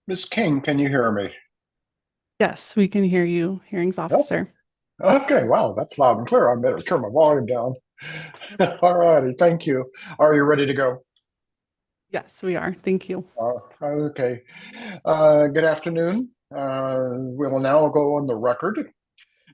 Miss King, can you hear me? Yes, we can hear you, hearings Oh, officer. okay. Wow, that's loud and clear. I better turn my volume down. All righty. Thank you. Are you ready to go? Yes, we are. Thank you. Okay. Good afternoon. We will now go on the record.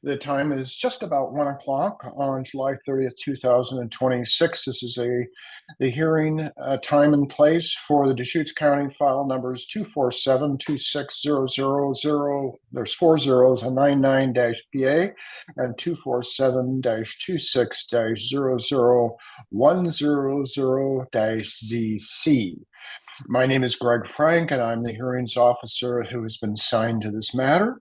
The time is just about 1 o'clock on July 30th, 2026. This is the hearing time and place for the Deschutes County file numbers 247-26000. There's four zeros, a 99-BA, and 247-26-00100-ZC. My name is Greg Frank, and I'm the hearings officer who has been assigned to this matter.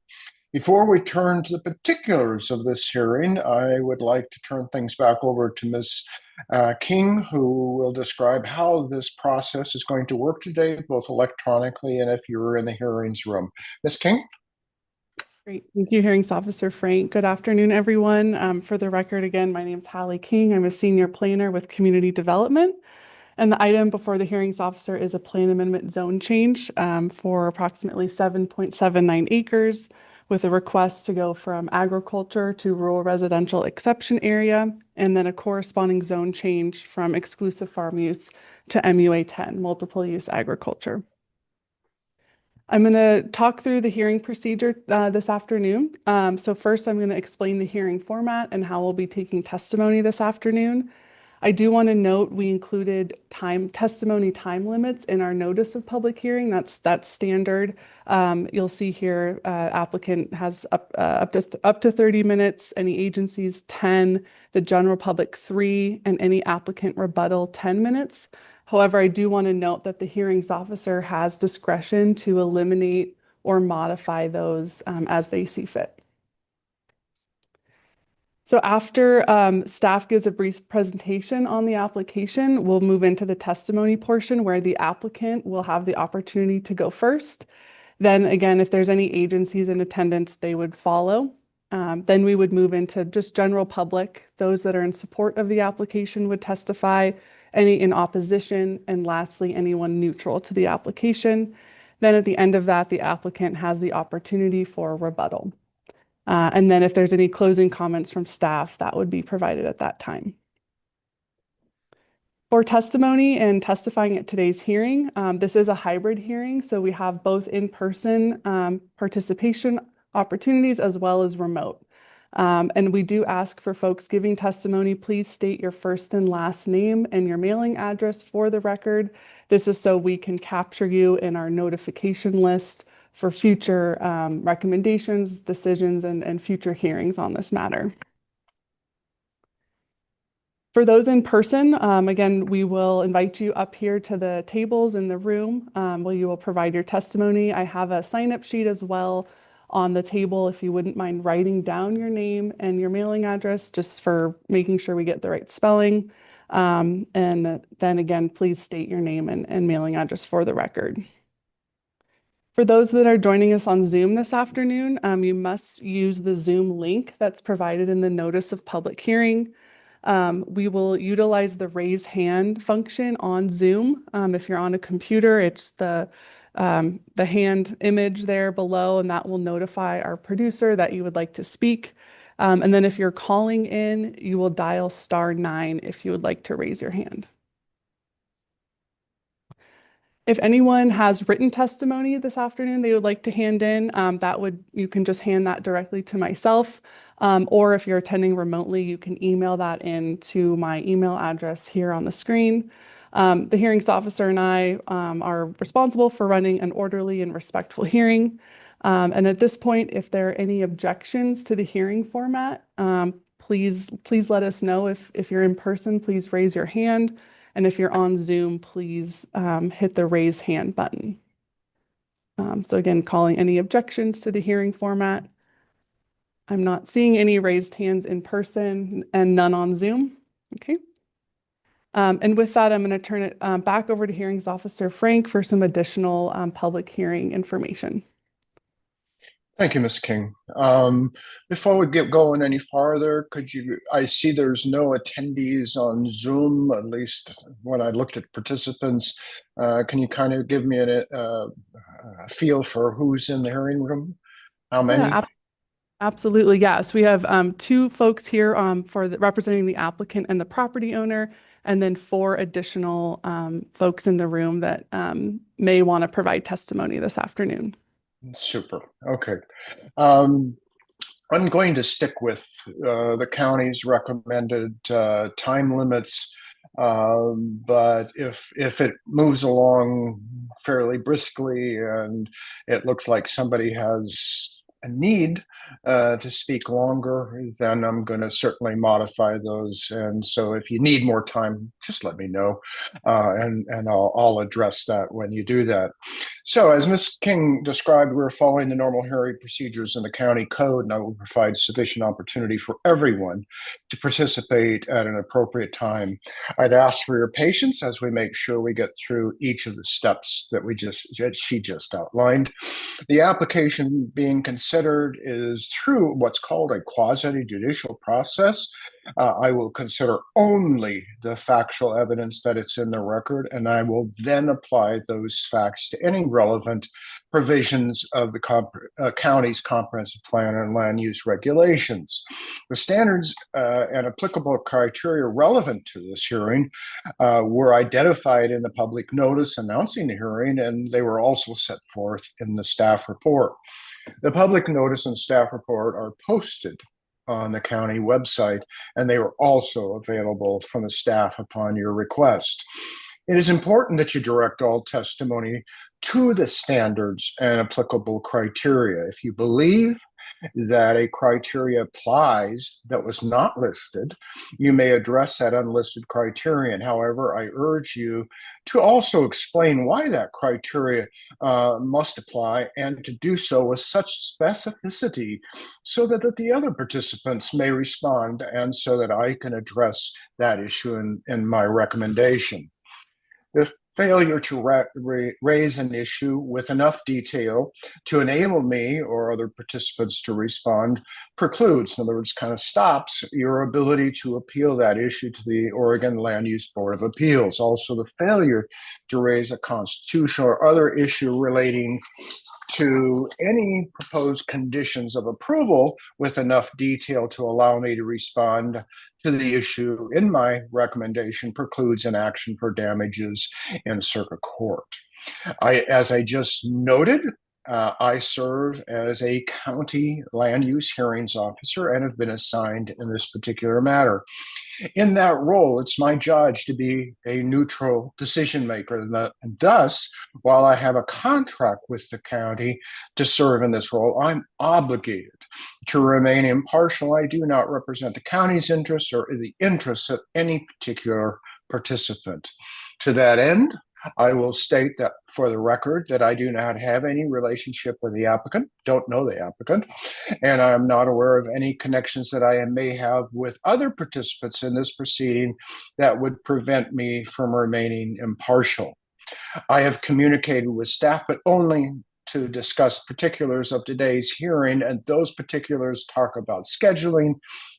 Before we turn to the particulars of this hearing, I would like to turn things back over to Ms. King, who will describe how this process is going to work today, both electronically and if you're in the hearings room. Ms. King? Great. Thank you, hearings officer Frank. Good afternoon, everyone. For the record, again, my name is Hallie King. I'm a senior planner with community development. And the item before the hearings officer is a plan amendment zone change for approximately 7.79 acres with a request to go from agriculture to rural residential exception area, and then a corresponding zone change from exclusive farm use to MUA 10, multiple use agriculture. I'm going to talk through the hearing procedure this afternoon. So first, I'm going to explain the hearing format and how we'll be taking testimony this afternoon. I do want to note we included testimony time limits in our notice of public hearing. That's standard. You'll see here applicant has up to 30 minutes, any agencies 10, the general public 3, and any applicant rebuttal 10 minutes. However, I do want to note that the hearings officer has discretion to eliminate or modify those as they see fit. So after staff gives a brief presentation on the application, we'll move into the testimony portion where the applicant will have the opportunity to go first. Then again, if there's any agencies in attendance, they would follow. Then we would move into just general public. Those that are in support of the application would testify, any in opposition, and lastly, anyone neutral to the application. Then at the end of that, the applicant has the opportunity for rebuttal. And then if there's any closing comments from staff, that would be provided at that time. For testimony and testifying at today's hearing, this is a hybrid hearing, so we have both in-person participation opportunities as well as remote. And we do ask for folks giving testimony, please state your first and last name and your mailing address for the record. This is so we can capture you in our notification list for future recommendations, decisions, and future hearings on this matter. For those in person, again, we will invite you up here to the tables in the room where you will provide your testimony. I have a sign-up sheet as well on the table if you wouldn't mind writing down your name and your mailing address just for making sure we get the right spelling. And then again, please state your name and mailing address for the record. For those that are joining us on Zoom this afternoon, you must use the Zoom link that's provided in the notice of public hearing. We will utilize the raise hand function on Zoom. If you're on a computer, it's the hand image there below, and that will notify our producer that you would like to speak. And then if you're calling in, you will dial *9 if you would like to raise your hand. If anyone has written testimony this afternoon they would like to hand in, you can just hand that directly to myself. Or if you're attending remotely, you can email that in to my email address here on the screen. The hearings officer and I are responsible for running an orderly and respectful hearing. And at this point, if there are any objections to the hearing format, please let us know. If you're in person, please raise your hand. And if you're on Zoom, please hit the raise hand button. So again, calling any objections to the hearing format. I'm not seeing any raised hands in person and none on Zoom. Okay. And with that, I'm going to turn it back over to Hearings Officer Frank for some additional public hearing information. Thank you, Ms. King. Before we get going any farther, I see there's no attendees on Zoom, at least when I looked at participants. Can you kind of give me a feel for who's in the hearing room? How Yeah, many? absolutely. Yes, we have two folks here representing the applicant and the property owner, and then four additional folks in the room that may want to provide testimony this afternoon. Super. Okay. Um, I'm going to stick with the county's recommended time limits, but if it moves along fairly briskly and it looks like somebody has a need to speak longer, then I'm going to certainly modify those. And so, if you need more time, just let me know, and I'll address that when you do that. So, as Ms. King described, we're following the normal hearing procedures in the county code, and I will provide sufficient opportunity for everyone to participate at an appropriate time. I'd ask for your patience as we make sure we get through each of the steps that she just outlined. The application being considered is through what's called a quasi-judicial process. I will consider only the factual evidence that it's in the record, and I will then apply those facts to any relevant provisions of the county's comprehensive plan and land use regulations. The standards and applicable criteria relevant to this hearing were identified in the public notice announcing the hearing, and they were also set forth in the staff report. The public notice and staff report are posted on the county website, and they were also available from the staff upon your request. It is important that you direct all testimony to the standards and applicable criteria. If you believe that a criteria applies that was not listed, you may address that unlisted criterion. However, I urge you to also explain why that criteria must apply, and to do so with such specificity so that the other participants may respond, and so that I can address that issue in my recommendation. The failure to raise an issue with enough detail to enable me or other participants to respond precludes, in other words, kind of stops your ability to appeal that issue to the Oregon Land Use Board of Appeals. Also, the failure to raise a constitutional or other issue relating to any proposed conditions of approval with enough detail to allow me to respond to the issue in my recommendation precludes an action for damages in circuit court. As I just noted, I serve as a county land use hearings officer and have been assigned in this particular matter. In that role, it's my judge to be a neutral decision maker. And thus, while I have a contract with the county to serve in this role, I'm obligated to remain impartial. I do not represent the county's interests or the interests of any particular participant. To that end, I will state that for the record that I do not have any relationship with the applicant, don't know the applicant, and I'm not aware of any connections that I may have with other participants in this proceeding that would prevent me from remaining impartial. I have communicated with staff, but only to discuss particulars of today's hearing, and those particulars talk about scheduling,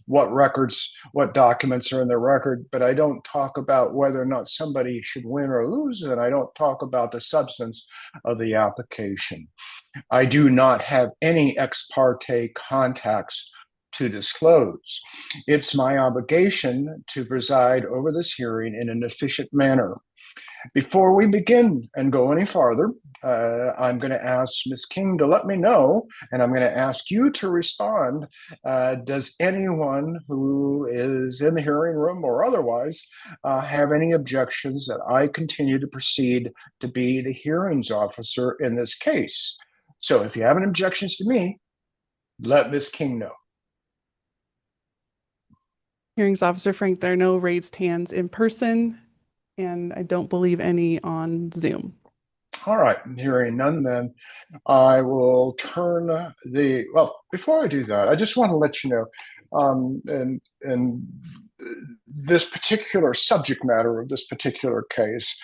what records, what documents are in the record, but I don't talk about whether or not somebody should win or lose, and I don't talk about the substance of the application. I do not have any ex parte contacts to disclose. It's my obligation to preside over this hearing in an efficient manner. Before we begin and go any farther, I'm going to ask Ms. King to let me know, and I'm going to ask you to respond. Does anyone who is in the hearing room or otherwise have any objections that I continue to proceed to be the hearings officer in this case? So if you have any objections to me, let Ms. King know. Hearings Officer Frank, there are no raised hands in person, and I don't believe any on Zoom. All right, hearing none, then I will turn well, before I do that, I just want to let you know, and this particular subject matter of this particular case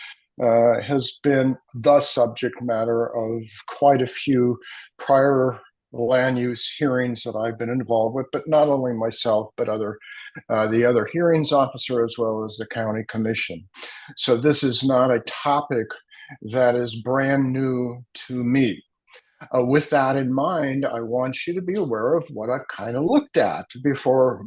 has been the subject matter of quite a few prior land use hearings that I've been involved with, but not only myself, but the other hearings officer as well as the county commission. So this is not a topic that is brand new to me. With that in mind, I want you to be aware of what I've kind of looked at before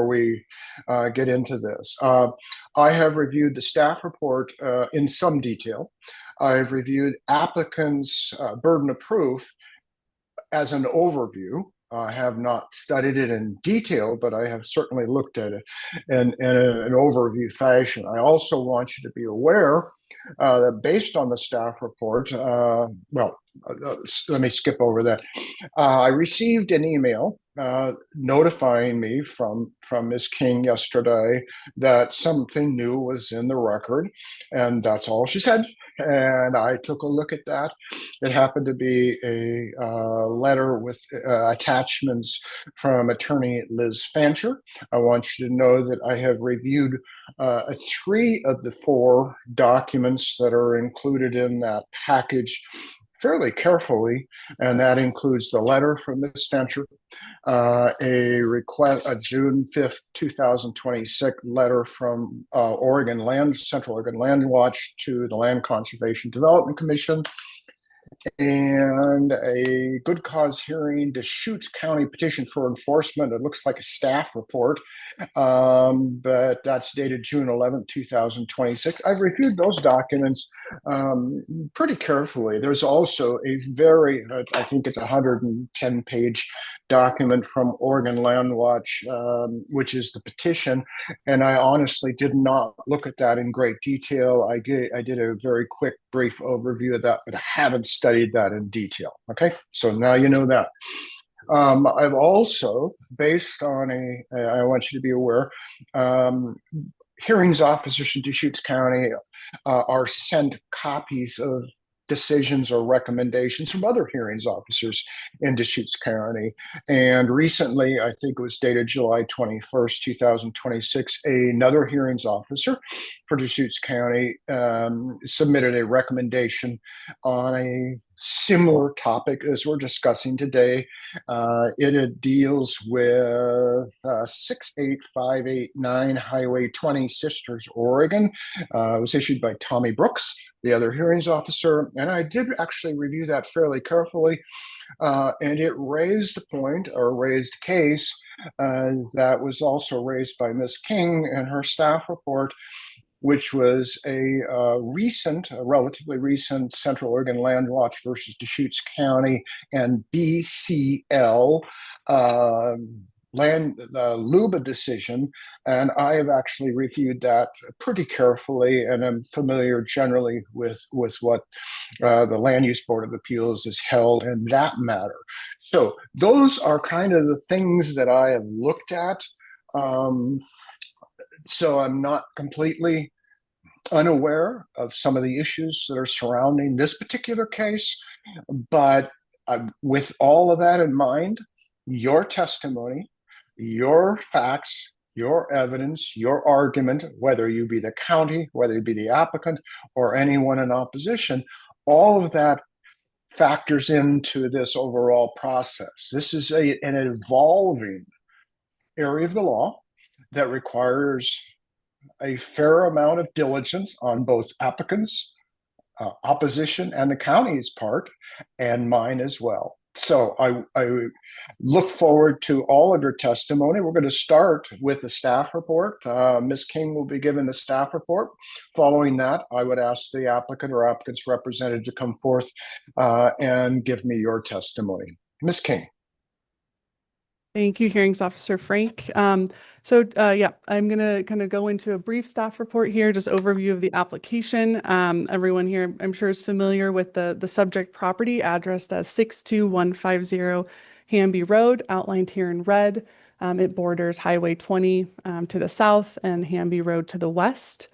we get into this. I have reviewed the staff report in some detail. I've reviewed applicants' burden of proof as an overview. I have not studied it in detail, but I have certainly looked at it in an overview fashion. I also want you to be aware that based on the staff report, let me skip over that. I received an email notifying me from Ms. King yesterday that something new was in the record, and that's all she said. And I took a look at that. It happened to be a letter with attachments from attorney Liz Fancher. I want you to know that I have reviewed 3 of the 4 documents that are included in that package fairly carefully, and that includes the letter from Ms. Fancher, a request, a June 5th, 2026 letter from Central Oregon Land Watch to the Land Conservation Development Commission, and a good cause hearing, Deschutes County petition for enforcement. It looks like a staff report, but that's dated June 11th, 2026. I've reviewed those documents pretty carefully. There's also a very, I think it's a 110-page document from Oregon Land Watch, which is the petition. And I honestly did not look at that in great detail. I did a very quick, brief overview of that, but I haven't studied that in detail. Okay, so now you know that. I've also, based on I want you to be aware, hearings officers in Deschutes County are sent copies of decisions or recommendations from other hearings officers in Deschutes County. And recently, I think it was dated July 21st, 2026, another hearings officer for Deschutes County submitted a recommendation on a similar topic as we're discussing today. It deals with 68589 Highway 20, Sisters, Oregon. It was issued by Tommy Brooks, the other hearings officer, and I did actually review that fairly carefully, and it raised a point or raised a case that was also raised by Ms. King in her staff report, which was a relatively recent Central Oregon Land Watch versus Deschutes County and BCL LUBA decision. And I have actually reviewed that pretty carefully, and I'm familiar generally with what the Land Use Board of Appeals has held in that matter. So those are kind of the things that I have looked at. So I'm not completely unaware of some of the issues that are surrounding this particular case, but with all of that in mind, your testimony, your facts, your evidence, your argument, whether you be the county, whether you be the applicant, or anyone in opposition, all of that factors into this overall process. This is an evolving area of the law that requires a fair amount of diligence on both applicants, opposition, and the county's part, and mine as well. So I look forward to all of your testimony. We're going to start with the staff report. Ms. King will be given the staff report. Following that, I would ask the applicant or applicant's representative to come forth and give me your testimony. Ms. King. Thank you, Hearings Officer Frank. Yeah, I'm going to kind of go into a brief staff report here, just overview of the application. Everyone here, I'm sure, is familiar with the subject property addressed as 62150 Hamby Road, outlined here in red. It borders Highway 20 to the south and Hamby Road to the west.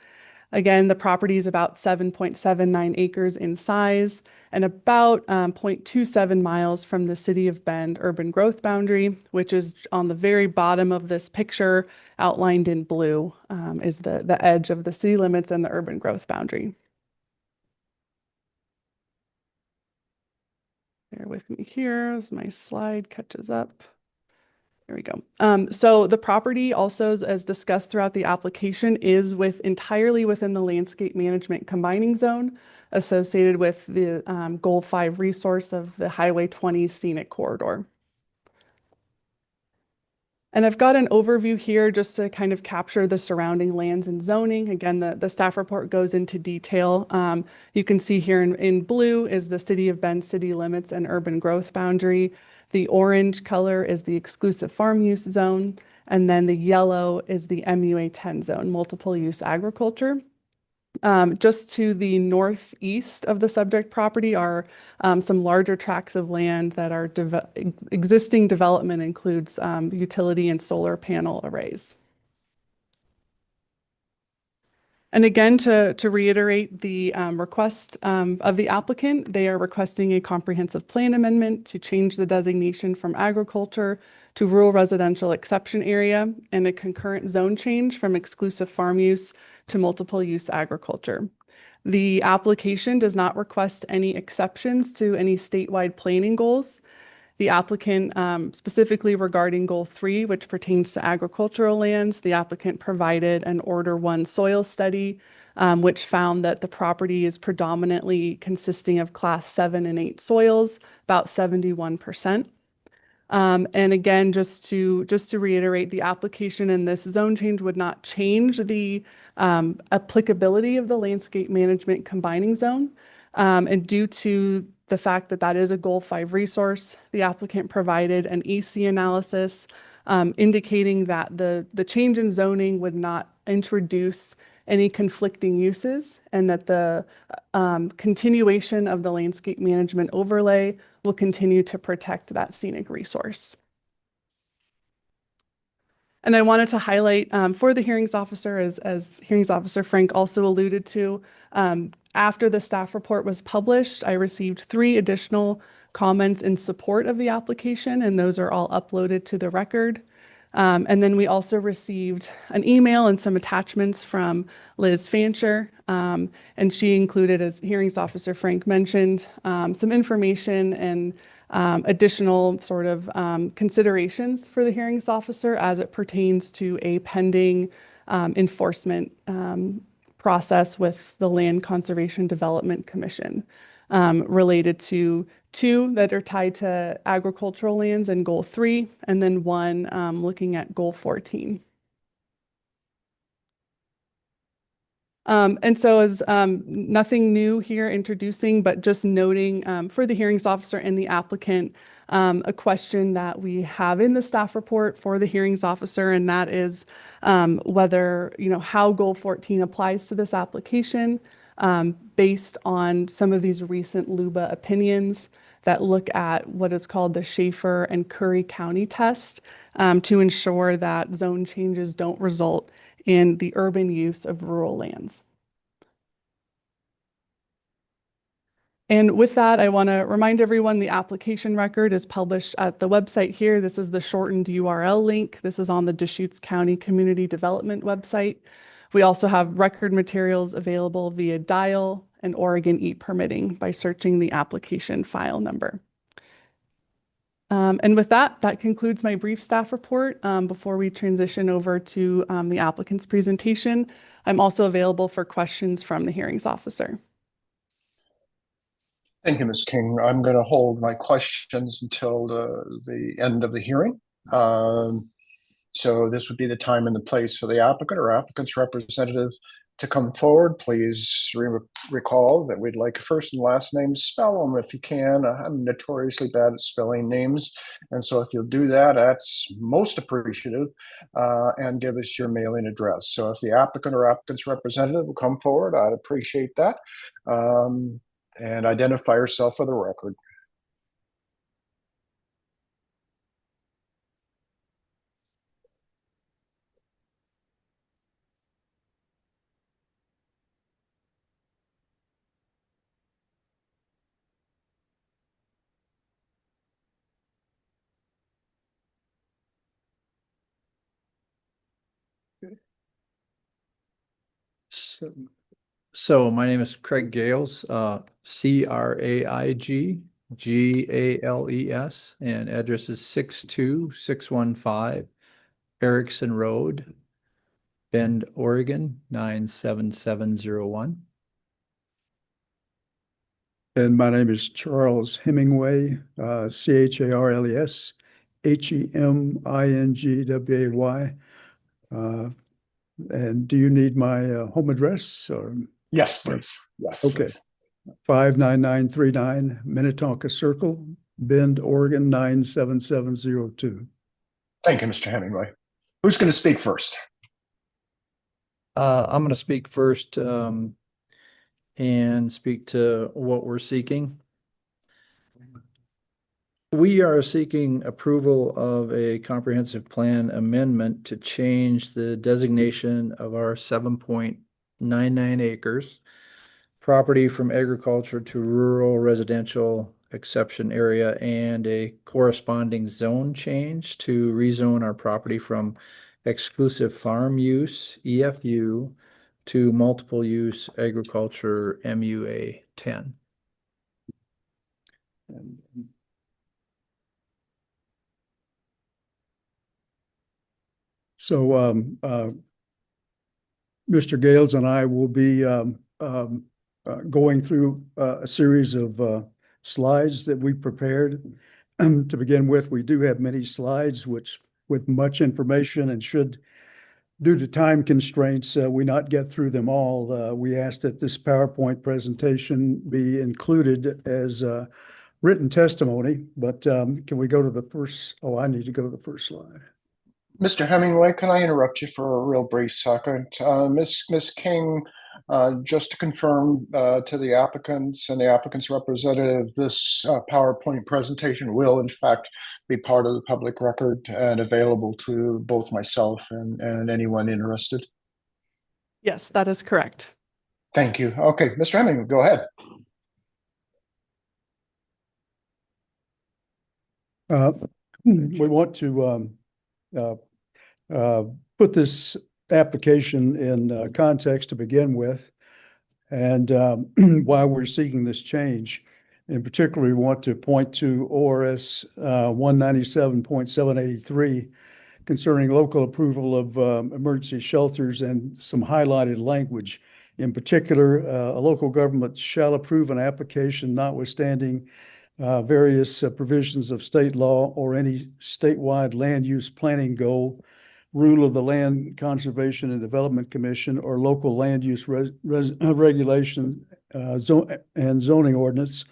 Again, the property is about 7.79 acres in size and about 0.27 miles from the City of Bend urban growth boundary, which is on the very bottom of this picture, outlined in blue, is the edge of the city limits and the urban growth boundary. Bear with me here as my slide catches up. There we go. So the property also, as discussed throughout the application, is entirely within the landscape management combining zone associated with the Goal 5 resource of the Highway 20 scenic corridor. And I've got an overview here just to kind of capture the surrounding lands and zoning. Again, the staff report goes into detail. You can see here in blue is the City of Bend city limits and urban growth boundary. The orange color is the exclusive farm use zone. And then the yellow is the MUA 10 zone, multiple use agriculture. Just to the northeast of the subject property are some larger tracts of land that are existing development includes utility and solar panel arrays. And again, to reiterate the request of the applicant, they are requesting a comprehensive plan amendment to change the designation from agriculture to rural residential exception area and a concurrent zone change from exclusive farm use to multiple use agriculture. The application does not request any exceptions to any statewide planning goals. The applicant, specifically regarding Goal 3, which pertains to agricultural lands, the applicant provided an Order 1 soil study, which found that the property is predominantly consisting of Class 7 and 8 soils, about 71%. And again, just to reiterate, the application in this zone change would not change the applicability of the landscape management combining zone. And due to the fact that that is a Goal 5 resource, the applicant provided an EC analysis indicating that the change in zoning would not introduce any conflicting uses and that the continuation of the landscape management overlay will continue to protect that scenic resource. And I wanted to highlight for the hearings officer, as hearings officer Frank also alluded to, after the staff report was published, I received 3 additional comments in support of the application, and those are all uploaded to the record. And then we also received an email and some attachments from Liz Fancher, and she included, as hearings officer Frank mentioned, some information and additional sort of considerations for the hearings officer as it pertains to a pending enforcement process with the Land Conservation Development Commission related to 2 that are tied to agricultural lands and Goal 3, and then 1 looking at Goal 14. And so as nothing new here introducing, but just noting for the hearings officer and the applicant, a question that we have in the staff report for the hearings officer, and that is whether, how Goal 14 applies to this application based on some of these recent LUBA opinions that look at what is called the Schaefer and Curry County test to ensure that zone changes don't result in the urban use of rural lands. And with that, I want to remind everyone the application record is published at the website here. This is the shortened URL link. This is on the Deschutes County Community Development website. We also have record materials available via Dial and Oregon e-permitting by searching the application file number. And with that concludes my brief staff report. Before we transition over to the applicant's presentation, I'm also available for questions from the hearings officer. Thank you, Ms. King. I'm going to hold my questions until the end of the hearing. So this would be the time and the place for the applicant or applicant's representative to come forward. Please recall that we'd like a first and last name. Spell them if you can. I'm notoriously bad at spelling names. And so if you'll do that, that's most appreciative. And give us your mailing address. So if the applicant or applicant's representative will come forward, I'd appreciate that. And identify yourself for the record. So, so my name is Craig Gales, Craig Gales, and address is 62615 Erickson Road, Bend, Oregon, 97701. And my name is Charles Hemingway, Charles Hemingway. And do you need my home address or? Yes, please. Yes, Okay. please. 59939 Minnetonka Circle, Bend, Oregon, 97702. Thank you, Mr. Hemingway. Who's going to speak first? I'm going to speak first and speak to what we're seeking. We are seeking approval of a comprehensive plan amendment to change the designation of our 7.99 acres property from agriculture to rural residential exception area and a corresponding zone change to rezone our property from exclusive farm use, EFU, to multiple use agriculture, MUA 10. So Mr. Gales and I will be going through a series of slides that we prepared. To begin with, we do have many slides with much information, and should, due to time constraints, we not get through them all. We ask that this PowerPoint presentation be included as written testimony, but can we go to the first? Oh, I need to go to the first slide. Mr. Hemingway, can I interrupt you for a real brief second? Miss King, just to confirm to the applicants and the applicant's representative, this PowerPoint presentation will in fact be part of the public record and available to both myself and anyone interested. Yes, that is correct. Thank you. Okay, Mr. Hemingway, go ahead. We want to put this application in context to begin with, and why we're seeking this change. In particular, we want to point to ORS 197.783 concerning local approval of emergency shelters and some highlighted language. In particular, a local government shall approve an application notwithstanding various provisions of state law or any statewide land use planning goal, rule of the Land Conservation and Development Commission, or local land use regulation and zoning ordinance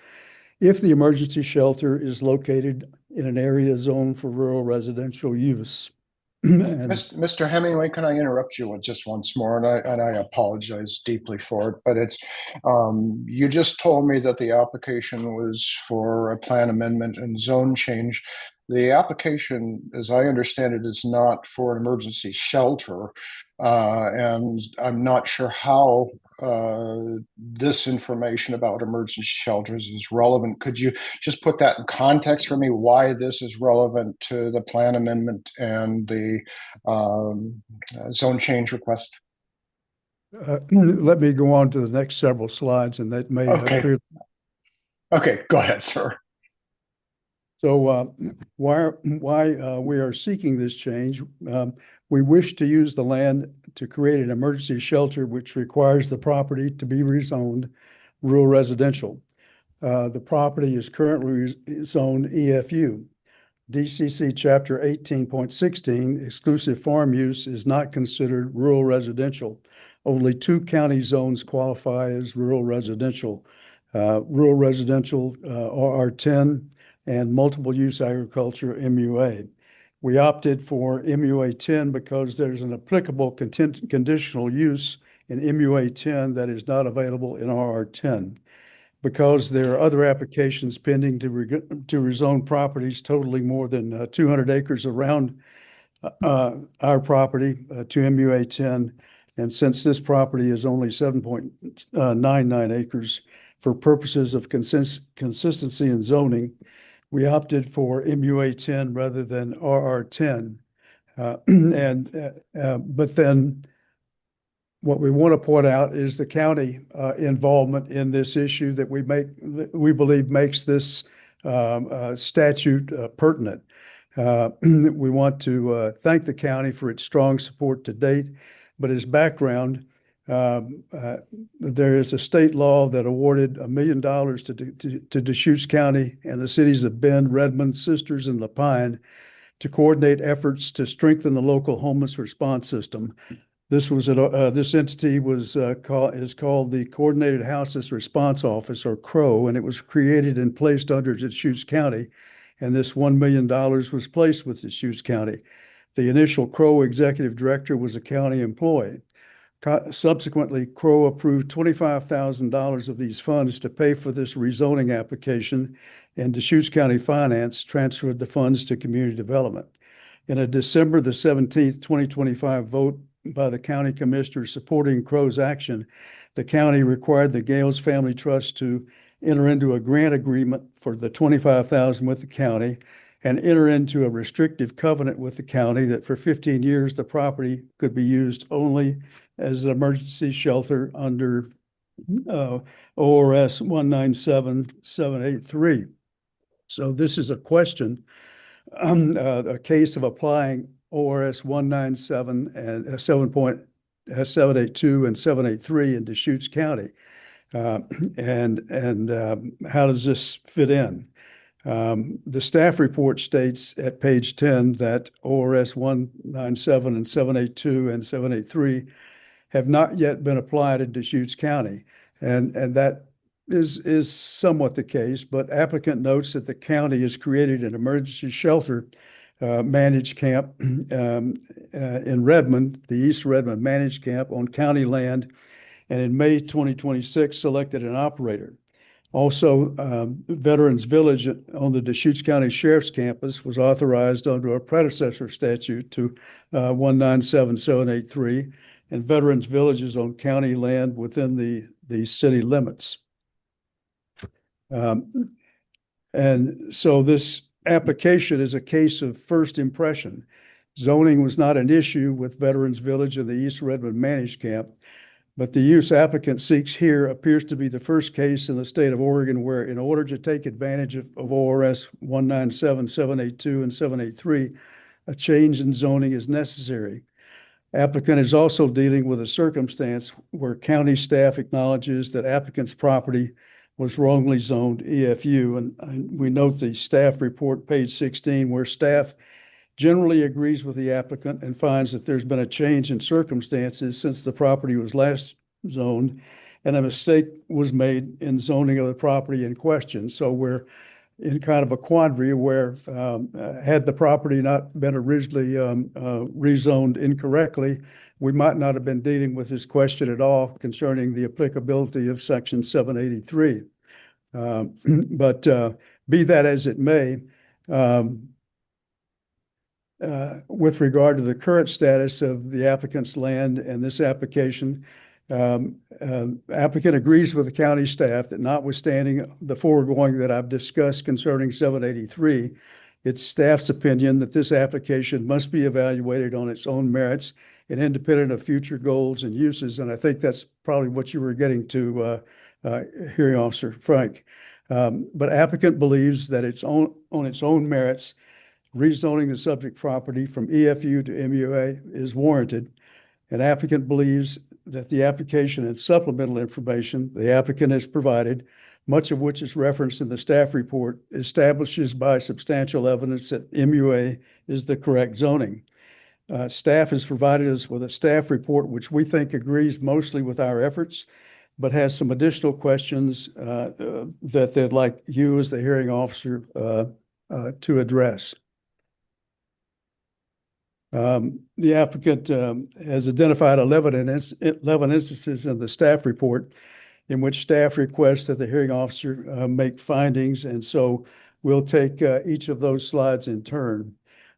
if the emergency shelter is located in an area zoned for rural residential use. Mr. Hemingway, can I interrupt you just once more? And I apologize deeply for it, but it's you just told me that the application was for a plan amendment and zone change. The application, as I understand it, is not for an emergency shelter, and I'm not sure how this information about emergency shelters is relevant. Could you just put that in context for me, why this is relevant to the plan amendment and the zone change request? Let me go on to the next several slides, and that may Okay. Okay, go ahead, sir. So why we are seeking this change? We wish to use the land to create an emergency shelter, which requires the property to be rezoned rural residential. The property is currently zoned EFU. DCC Chapter 18.16, exclusive farm use is not considered rural residential. Only 2 county zones qualify as rural residential. Rural residential RR10 and multiple use agriculture MUA. We opted for MUA 10 because there's an applicable conditional use in MUA 10 that is not available in RR 10. Because there are other applications pending to rezone properties totaling more than 200 acres around our property to MUA 10. And since this property is only 7.99 acres, for purposes of consistency in zoning, we opted for MUA 10 rather than RR 10. But then what we want to point out is the county involvement in this issue that we believe makes this statute pertinent. We want to thank the county for its strong support to date, but as background, there is a state law that awarded $1 million to Deschutes County and the cities of Bend, Redmond, Sisters, and Lapine to coordinate efforts to strengthen the local homeless response system. This entity is called the Coordinated Houseless Response Office, or CROW, and it was created and placed under Deschutes County. And this $1 million was placed with Deschutes County. The initial CROW executive director was a county employee. Subsequently, CROW approved $25,000 of these funds to pay for this rezoning application, and Deschutes County Finance transferred the funds to community development. In a December the 17th, 2025 vote by the county commissioners supporting CROW's action, the county required the Gales Family Trust to enter into a grant agreement for the $25,000 with the county and enter into a restrictive covenant with the county that for 15 years the property could be used only as an emergency shelter under ORS 197783. So this is a question, a case of applying ORS 197 and 7.782 and 783 in Deschutes County. And how does this fit in? The staff report states at page 10 that ORS 197 and 782 and 783 have not yet been applied in Deschutes County. And that is somewhat the case, but applicant notes that the county has created an emergency shelter managed camp in Redmond, the East Redmond managed camp on county land, and in May 2026 selected an operator. Also, Veterans Village on the Deschutes County Sheriff's Campus was authorized under a predecessor statute to 197783, and Veterans Villages on county land within the city limits. And so this application is a case of first impression. Zoning was not an issue with Veterans Village and the East Redmond Managed Camp, but the use applicant seeks here appears to be the first case in the state of Oregon where, in order to take advantage of ORS 197, 782, and 783, a change in zoning is necessary. Applicant is also dealing with a circumstance where county staff acknowledges that applicant's property was wrongly zoned EFU. And we note the staff report, page 16, where staff generally agrees with the applicant and finds that there's been a change in circumstances since the property was last zoned, and a mistake was made in zoning of the property in question. So we're in kind of a quandary where had the property not been originally rezoned incorrectly, we might not have been dealing with this question at all concerning the applicability of Section 783. But be that as it may, with regard to the current status of the applicant's land and this application, applicant agrees with the county staff that notwithstanding the foregoing that I've discussed concerning 783, it's staff's opinion that this application must be evaluated on its own merits and independent of future goals and uses. And I think that's probably what you were getting to, Hearing Officer Frank. But applicant believes that on its own merits, rezoning the subject property from EFU to MUA is warranted. An applicant believes that the application and supplemental information the applicant has provided, much of which is referenced in the staff report, establishes by substantial evidence that MUA is the correct zoning. Staff has provided us with a staff report which we think agrees mostly with our efforts, but has some additional questions that they'd like you as the hearing officer to address. The applicant has identified 11 instances in the staff report in which staff requests that the hearing officer make findings, and so we'll take each of those slides in turn.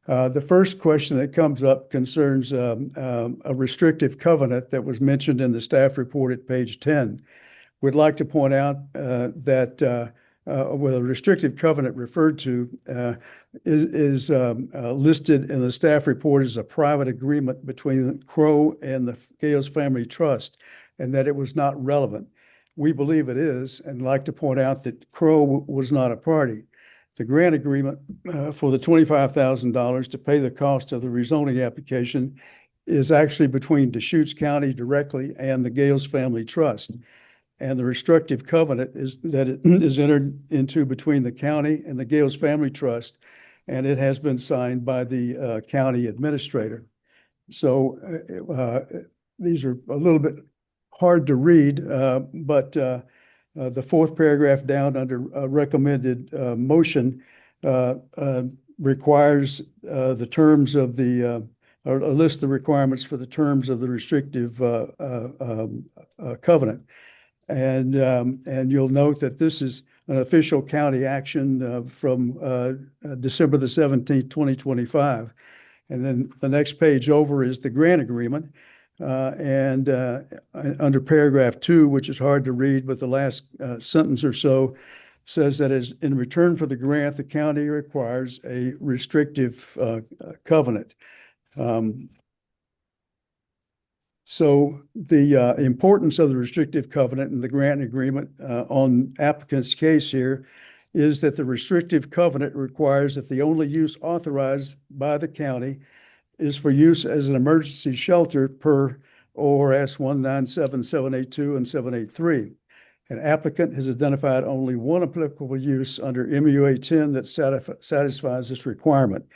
The first question that comes up concerns a restrictive covenant that was mentioned in the staff report at page 10. We'd like to point out that where the restrictive covenant referred to is listed in the staff report as a private agreement between Crow and the Gales Family Trust, and that it was not relevant. We believe it is, and like to point out that Crow was not a party. The grant agreement for the $25,000 to pay the cost of the rezoning application is actually between Deschutes County directly and the Gales Family Trust. And the restrictive covenant is that it is entered into between the county and the Gales Family Trust, and it has been signed by the county administrator. So these are a little bit hard to read, but the fourth paragraph down under recommended motion requires the terms of the or a list of requirements for the terms of the restrictive covenant. And you'll note that this is an official county action from December the 17th, 2025. And then the next page over is the grant agreement. And under paragraph 2, which is hard to read, but the last sentence or so says that as in return for the grant, the county requires a restrictive covenant. So the importance of the restrictive covenant and the grant agreement on applicant's case here is that the restrictive covenant requires that the only use authorized by the county is for use as an emergency shelter per ORS 197782 and 783. An applicant has identified only one applicable use under MUA 10 that satisfies this requirement.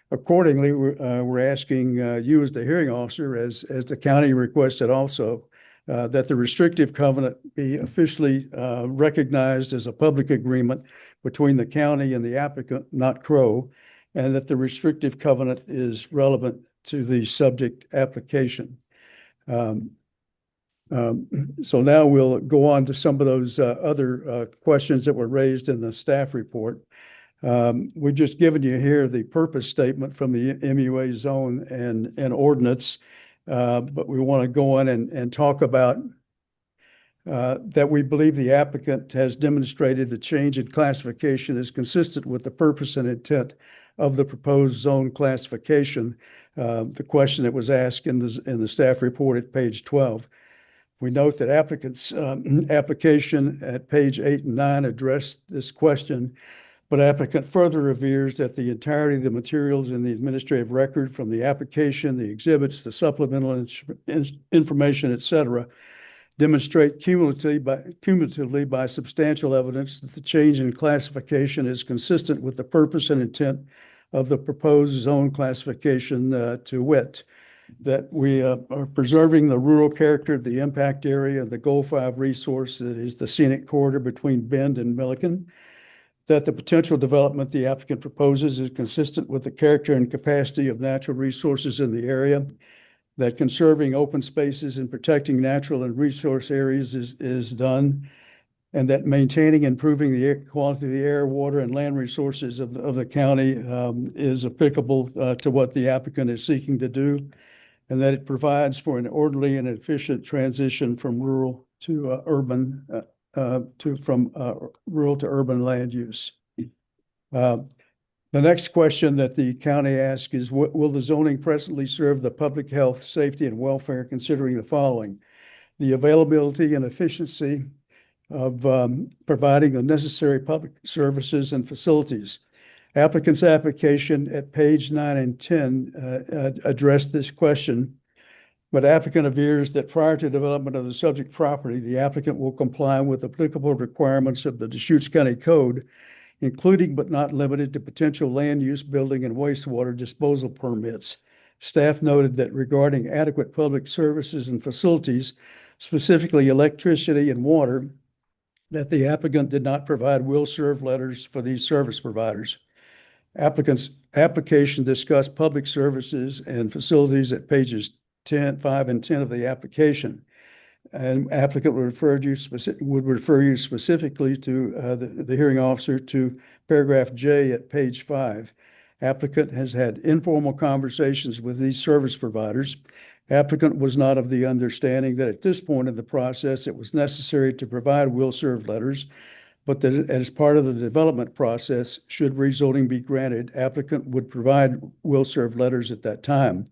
Accordingly, we're asking you as the hearing officer, as the county requested also, that the restrictive covenant be officially recognized as a public agreement between the county and the applicant, not Crow, and that the restrictive covenant is relevant to the subject application. So now we'll go on to some of those other questions that were raised in the staff report. We've just given you here the purpose statement from the MUA zone and ordinance, but we want to go on and talk about that we believe the applicant has demonstrated the change in classification is consistent with the purpose and intent of the proposed zone classification, the question that was asked in the staff report at page 12. We note that applicant's application at page 8 and 9 addressed this question, but applicant further reveres that the entirety of the materials in the administrative record from the application, the exhibits, the supplemental information, et cetera, demonstrate cumulatively by substantial evidence that the change in classification is consistent with the purpose and intent of the proposed zone classification, to wit, that we are preserving the rural character of the impact area of the Goal 5 resource that is the scenic corridor between Bend and Milliken, that the potential development the applicant proposes is consistent with the character and capacity of natural resources in the area, that conserving open spaces and protecting natural and resource areas is done, and that maintaining and improving the quality of the air, water, and land resources of the county is applicable to what the applicant is seeking to do, and that it provides for an orderly and efficient transition from rural to urban rural to urban land use. The next question that the county asks is, will the zoning presently serve the public health, safety, and welfare, considering the following: the availability and efficiency of providing the necessary public services and facilities. Applicant's application at page 9 and 10 addressed this question, but applicant averrs that prior to development of the subject property, the applicant will comply with applicable requirements of the Deschutes County Code, including but not limited to potential land use, building, and wastewater disposal permits. Staff noted that regarding adequate public services and facilities, specifically electricity and water, that the applicant did not provide will-serve letters for these service providers. Applicant's application discussed public services and facilities at pages 5 and 10 of the application. And applicant would refer you specifically to the hearing officer to paragraph J at page 5. Applicant has had informal conversations with these service providers. Applicant was not of the understanding that at this point in the process it was necessary to provide will-serve letters, but that as part of the development process, should rezoning be granted, applicant would provide will-serve letters at that time.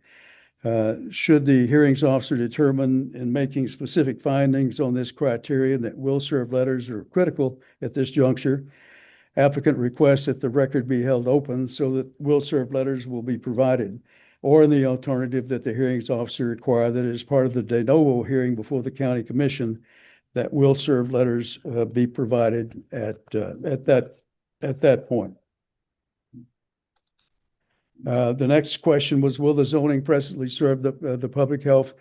Should the hearings officer determine in making specific findings on this criterion that will-serve letters are critical at this juncture, applicant requests that the record be held open so that will-serve letters will be provided, or in the alternative that the hearings officer require that as part of the de novo hearing before the county commission, that will-serve letters be provided at that point. The next question was, will the zoning presently serve the public health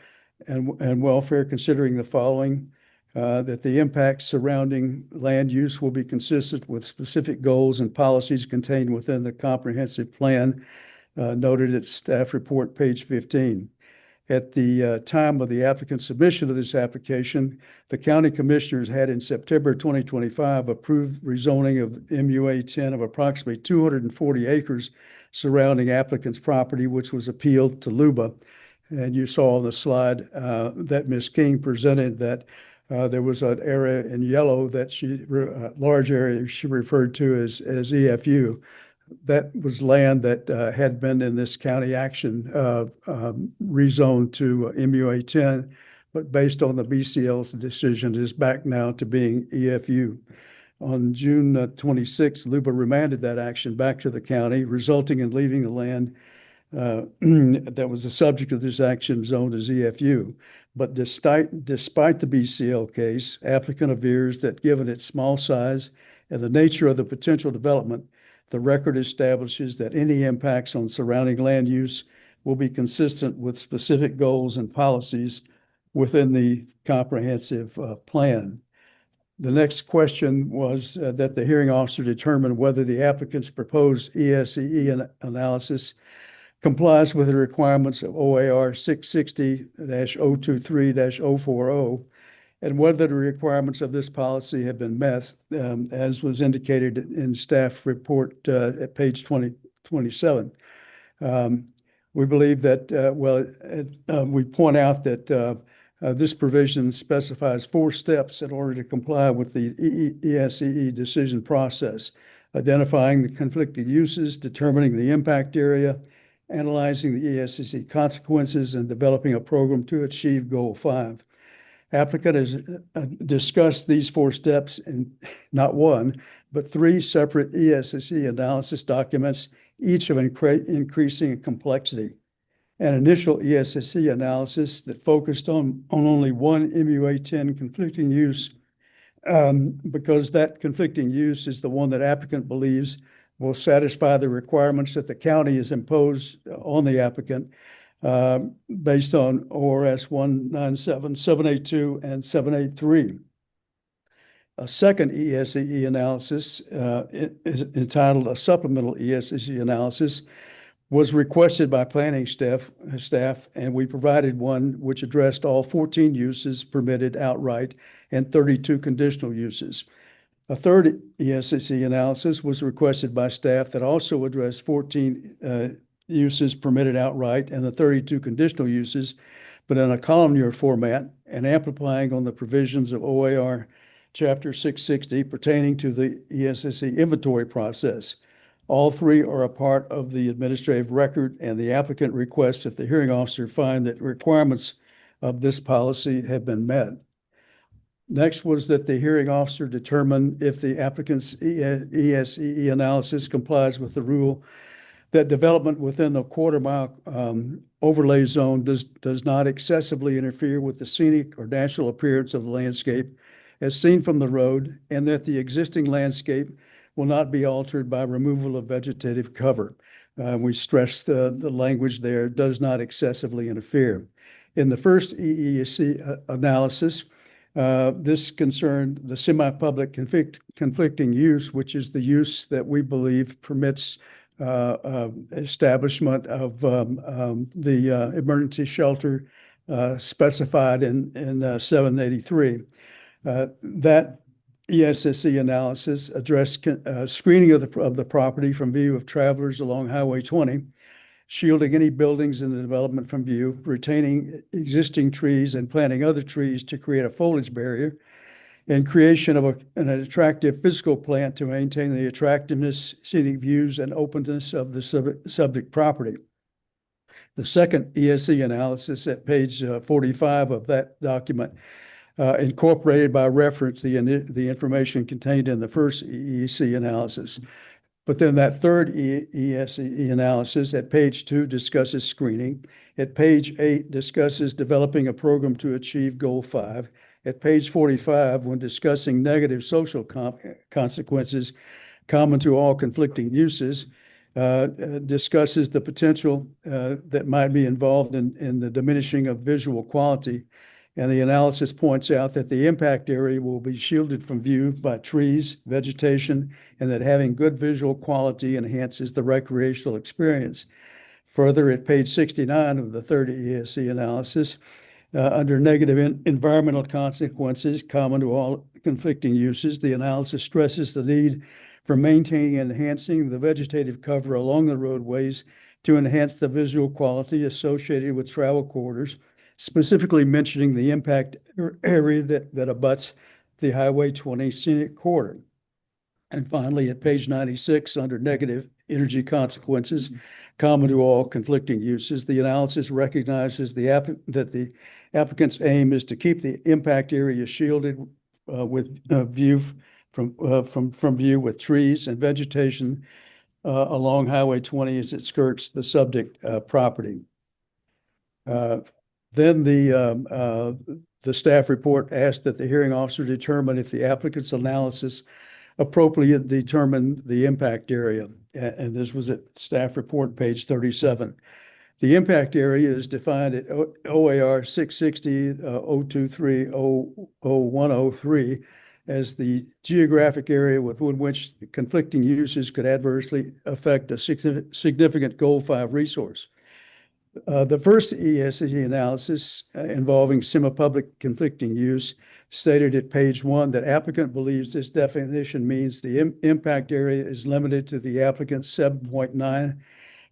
and welfare, considering the following? That the impacts surrounding land use will be consistent with specific goals and policies contained within the comprehensive plan noted at staff report page 15. At the time of the applicant's submission of this application, the county commissioners had in September 2025 approved rezoning of MUA 10 of approximately 240 acres surrounding applicant's property, which was appealed to LUBA. And you saw on the slide that Ms. King presented that there was an area in yellow that large area she referred to as EFU. That was land that had been in this county action rezoned to MUA 10, but based on the BCL's decision is back now to being EFU. On June 26, LUBA remanded that action back to the county, resulting in leaving the land that was the subject of this action zoned as EFU. But despite the BCL case, applicant avers that given its small size and the nature of the potential development, the record establishes that any impacts on surrounding land use will be consistent with specific goals and policies within the comprehensive plan. The next question was that the hearing officer determine whether the applicant's proposed ESEE analysis complies with the requirements of OAR 660-023-040 and whether the requirements of this policy have been met, as was indicated in staff report at page 27. We believe that, we point out that this provision specifies 4 steps in order to comply with the ESEE decision process: identifying the conflicting uses, determining the impact area, analyzing the ESEE consequences, and developing a program to achieve Goal 5. Applicant has discussed these 4 steps in not 1, but 3 separate ESEE analysis documents, each of increasing complexity. An initial ESEE analysis that focused on only one MUA 10 conflicting use, because that conflicting use is the one that applicant believes will satisfy the requirements that the county has imposed on the applicant based on ORS 197, 782, and 783. A second ESEE analysis is entitled a supplemental ESEE analysis, was requested by planning staff, and we provided one which addressed all 14 uses permitted outright and 32 conditional uses. A third ESEE analysis was requested by staff that also addressed 14 uses permitted outright and the 32 conditional uses, but in a columnar format and amplifying on the provisions of OAR Chapter 660 pertaining to the ESEE inventory process. All 3 are a part of the administrative record, and the applicant requests that the hearing officer find that requirements of this policy have been met. Next was that the hearing officer determine if the applicant's ESEE analysis complies with the rule that development within the quarter-mile overlay zone does not excessively interfere with the scenic or natural appearance of the landscape as seen from the road, and that the existing landscape will not be altered by removal of vegetative cover. We stress the language there, does not excessively interfere. In the first EEC analysis, this concerned the semi-public conflicting use, which is the use that we believe permits establishment of the emergency shelter specified in 783. That ESEE analysis addressed screening of the property from view of travelers along Highway 20, shielding any buildings in the development from view, retaining existing trees and planting other trees to create a foliage barrier, and creation of an attractive physical plan to maintain the attractiveness, scenic views, and openness of the subject property. The second ESE analysis at page 45 of that document incorporated by reference the information contained in the first EEC analysis. But then that third ESE analysis at page 2 discusses screening. At page 8 discusses developing a program to achieve goal 5. At page 45, when discussing negative social consequences common to all conflicting uses, discusses the potential that might be involved in the diminishing of visual quality. And the analysis points out that the impact area will be shielded from view by trees, vegetation, and that having good visual quality enhances the recreational experience. Further, at page 69 of the third ESE analysis, under negative environmental consequences common to all conflicting uses, the analysis stresses the need for maintaining and enhancing the vegetative cover along the roadways to enhance the visual quality associated with travel corridors, specifically mentioning the impact area that abuts the Highway 20 scenic corridor. And finally, at page 96, under negative energy consequences common to all conflicting uses, the analysis recognizes that the applicant's aim is to keep the impact area shielded with view from view with trees and vegetation along Highway 20 as it skirts the subject property. Then the staff report asked that the hearing officer determine if the applicant's analysis appropriately determined the impact area. And this was at staff report page 37. The impact area is defined at OAR 660-023-0103 as the geographic area within which conflicting uses could adversely affect a significant Goal 5 resource. The first ESE analysis involving semi-public conflicting use stated at page 1 that applicant believes this definition means the impact area is limited to the applicant's 7.9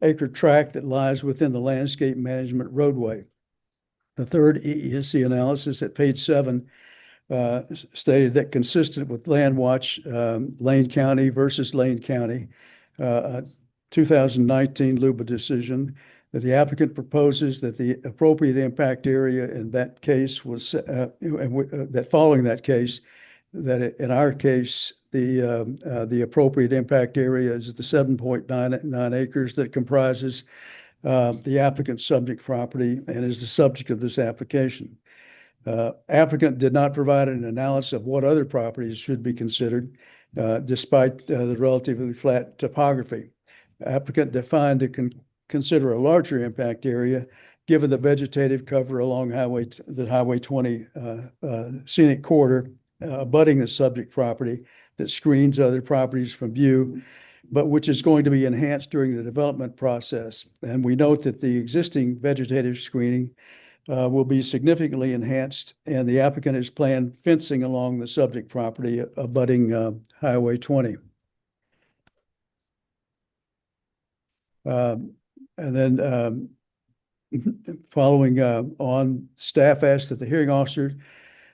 acre tract that lies within the landscape management roadway. The third ESE analysis at page 7 stated that consistent with Land Watch Lane County versus Lane County 2019 LUBA decision, that the applicant proposes that the appropriate impact area in that case was that following that case, that in our case, the appropriate impact area is the 7.99 acres that comprises the applicant's subject property and is the subject of this application. Applicant did not provide an analysis of what other properties should be considered, despite the relatively flat topography. Applicant declined to consider a larger impact area given the vegetative cover along the Highway 20 scenic corridor abutting the subject property that screens other properties from view, but which is going to be enhanced during the development process. And we note that the existing vegetative screening will be significantly enhanced, and the applicant has planned fencing along the subject property abutting Highway 20. And then following on, staff asked that the hearing officer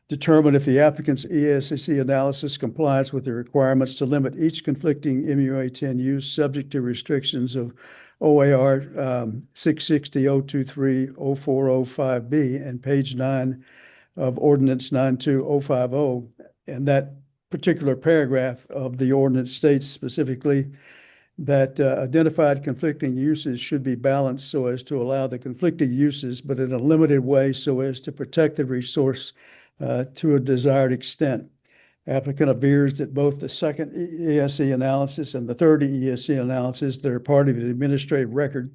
determine if the applicant's ESC analysis complies with the requirements to limit each conflicting MUA-10 use subject to restrictions of OAR 660-023-0405B and page 9 of Ordinance 92050. And that particular paragraph of the ordinance states specifically that identified conflicting uses should be balanced so as to allow the conflicting uses, but in a limited way so as to protect the resource to a desired extent. Applicant avers that both the second ESE analysis and the third ESE analysis that are part of the administrative record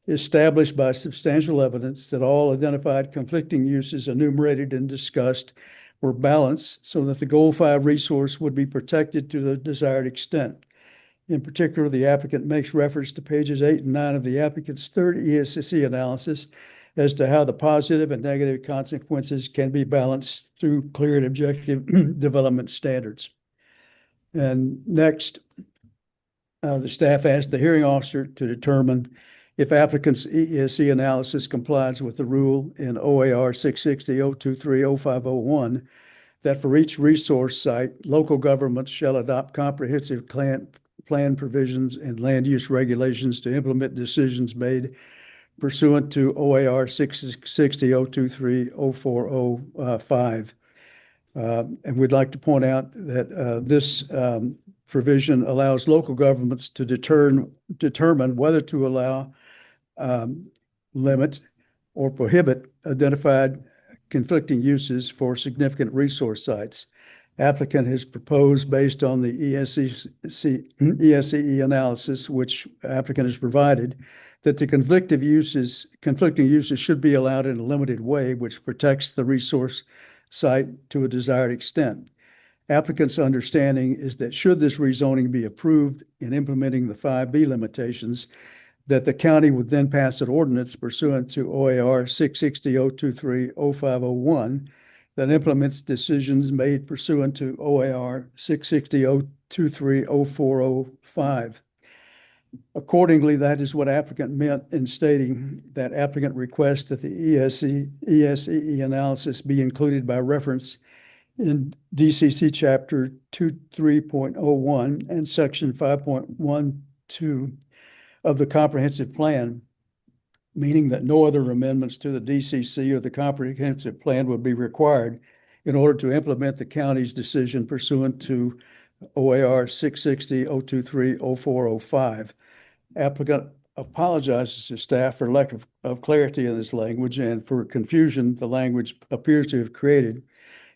established by substantial evidence that all identified conflicting uses enumerated and discussed were balanced so that the Goal 5 resource would be protected to the desired extent. In particular, the applicant makes reference to pages 8 and 9 of the applicant's third ESC analysis as to how the positive and negative consequences can be balanced through clear and objective development standards. And next, the staff asked the hearing officer to determine if applicant's ESC analysis complies with the rule in OAR 660-023-0501 that for each resource site, local governments shall adopt comprehensive plan provisions and land use regulations to implement decisions made pursuant to OAR 660-023-040-5. And we'd like to point out that this provision allows local governments to determine whether to allow, limit, or prohibit identified conflicting uses for significant resource sites. Applicant has proposed, based on the ESCE analysis, which applicant has provided, that the conflicting uses should be allowed in a limited way, which protects the resource site to a desired extent. Applicant's understanding is that should this rezoning be approved in implementing the 5B limitations, that the county would then pass an ordinance pursuant to OAR 660-023-0501 that implements decisions made pursuant to OAR 660-023-0405. Accordingly, that is what applicant meant in stating that applicant requests that the ESCE analysis be included by reference in DCC Chapter 23.01 and Section 5.12 of the Comprehensive Plan, meaning that no other amendments to the DCC or the Comprehensive Plan would be required in order to implement the county's decision pursuant to OAR 660-023-0405. Applicant apologizes to staff for lack of clarity in this language and for confusion the language appears to have created.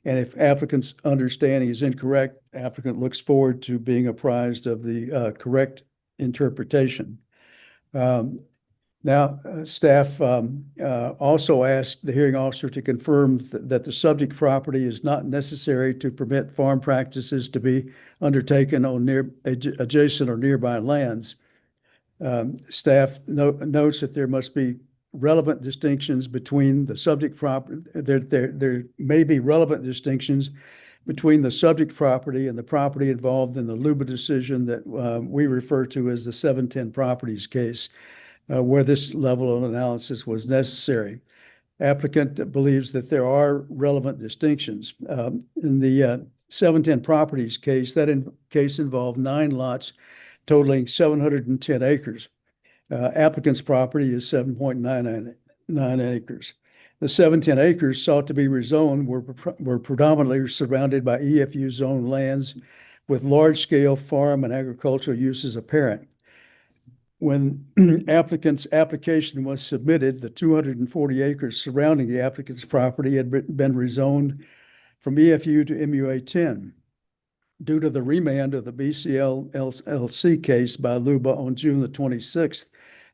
And if applicant's understanding is incorrect, applicant looks forward to being apprised of the correct interpretation. Now, staff also asked the hearing officer to confirm that the subject property is not necessary to permit farm practices to be undertaken on adjacent or nearby lands. Staff notes that there must be relevant distinctions between the subject property. There may be relevant distinctions between the subject property and the property involved in the LUBA decision that we refer to as the 710 properties case, where this level of analysis was necessary. Applicant believes that there are relevant distinctions. In the 710 properties case, case involved 9 lots totaling 710 acres. Applicant's property is 7.99 acres. The 710 acres sought to be rezoned were predominantly surrounded by EFU zone lands with large-scale farm and agricultural uses apparent. When applicant's application was submitted, the 240 acres surrounding the applicant's property had been rezoned from EFU to MUA 10. Due to the remand of the BCL LLC case by LUBA on June the 26th,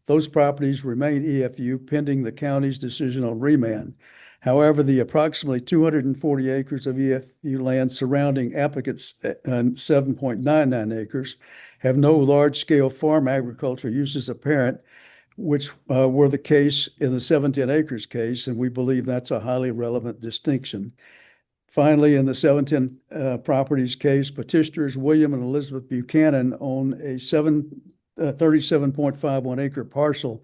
those properties remain EFU pending the county's decision on remand. However, the approximately 240 acres of EFU land surrounding applicants' 7.99 acres have no large-scale farm agriculture uses apparent, which were the case in the 710 acres case, and we believe that's a highly relevant distinction. Finally, in the 710 properties case, petitioners William and Elizabeth Buchanan own a 37.51 acre parcel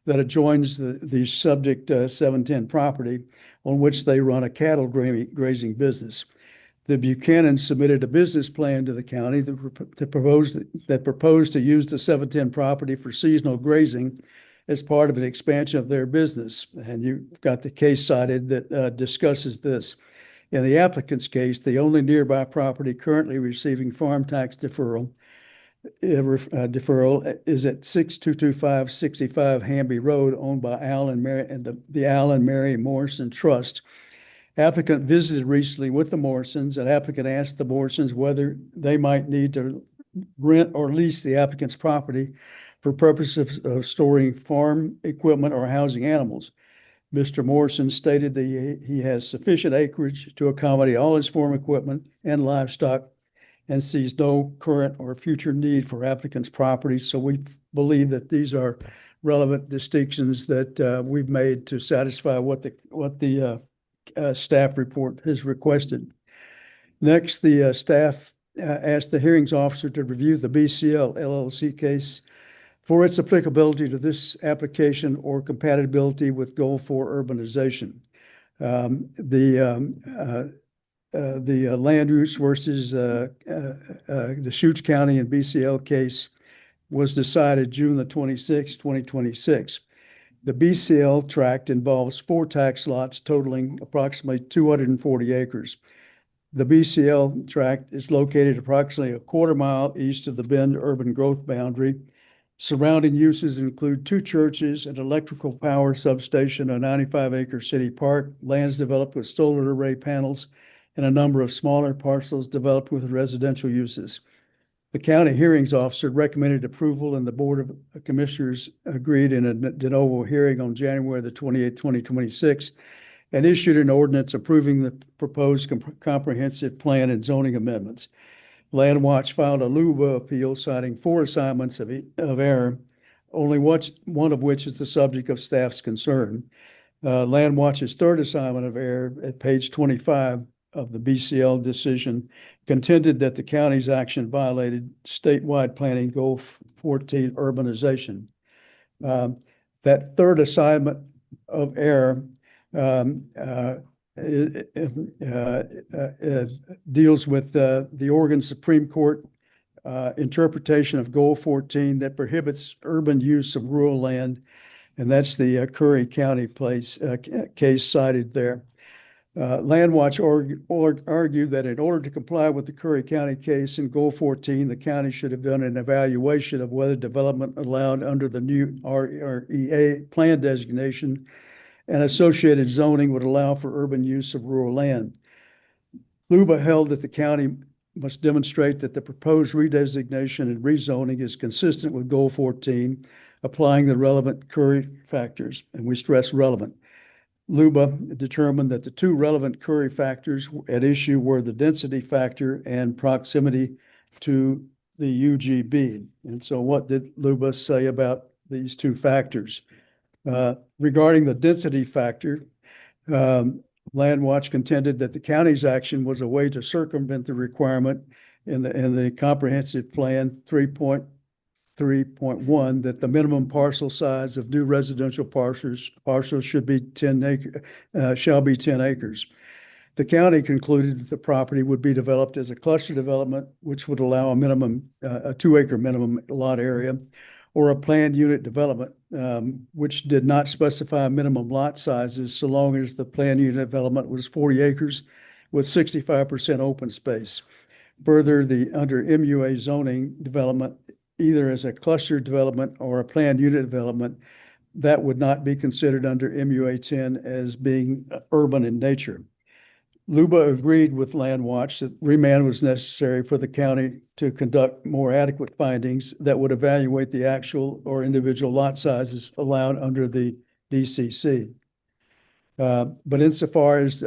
that adjoins the subject 710 property on which they run a cattle grazing business. The Buchanans submitted a business plan to the county that proposed to use the 710 property for seasonal grazing as part of an expansion of their business. And you've got the case cited that discusses this. In the applicant's case, the only nearby property currently receiving farm tax deferral is at 6225 65 Hamby Road, owned by Al and Mary and the Al and Mary Morrison Trust. Applicant visited recently with the Morrisons, and applicant asked the Morrisons whether they might need to rent or lease the applicant's property for purposes of storing farm equipment or housing animals. Mr. Morrison stated that he has sufficient acreage to accommodate all his farm equipment and livestock and sees no current or future need for applicant's property. So we believe that these are relevant distinctions that we've made to satisfy what the staff report has requested. Next, the staff asked the hearings officer to review the BCL LLC case for its applicability to this application or compatibility with Goal 4 urbanization. The the land use versus the Deschutes County and BCL case was decided June the 26th, 2026. The BCL tract involves 4 tax lots totaling approximately 240 acres. The BCL tract is located approximately a quarter mile east of the Bend urban growth boundary. Surrounding uses include 2 churches, an electrical power substation, a 95-acre city park, lands developed with solar array panels, and a number of smaller parcels developed with residential uses. The county hearings officer recommended approval, and the Board of Commissioners agreed in a de novo hearing on January the 28th, 2026, and issued an ordinance approving the proposed comprehensive plan and zoning amendments. Land Watch filed a LUBA appeal citing 4 assignments of error, only one of which is the subject of staff's concern. Land Watch's 3rd assignment of error at page 25 of the BCL decision contended that the county's action violated statewide planning goal 14 urbanization. That 3rd assignment of error deals with the Oregon Supreme Court interpretation of Goal 14 that prohibits urban use of rural land, and that's the Curry County case cited there. Land Watch argued that in order to comply with the Curry County case in Goal 14, the county should have done an evaluation of whether development allowed under the new REA plan designation and associated zoning would allow for urban use of rural land. LUBA held that the county must demonstrate that the proposed redesignation and rezoning is consistent with Goal 14, applying the relevant Curry factors, and we stress relevant. LUBA determined that the 2 relevant Curry factors at issue were the density factor and proximity to the UGB. And so what did LUBA say about these 2 factors? Regarding the density factor, Land Watch contended that the county's action was a way to circumvent the requirement in the comprehensive plan 3.1 that the minimum parcel size of new residential parcels should be 10 acres. The county concluded that the property would be developed as a cluster development, which would allow a 2-acre minimum lot area, or a planned unit development, which did not specify minimum lot sizes so long as the planned unit development was 40 acres with 65% open space. Further, under MUA zoning development, either as a cluster development or a planned unit development, that would not be considered under MUA 10 as being urban in nature. LUBA agreed with Land Watch that remand was necessary for the county to conduct more adequate findings that would evaluate the actual or individual lot sizes allowed under the DCC. But insofar as,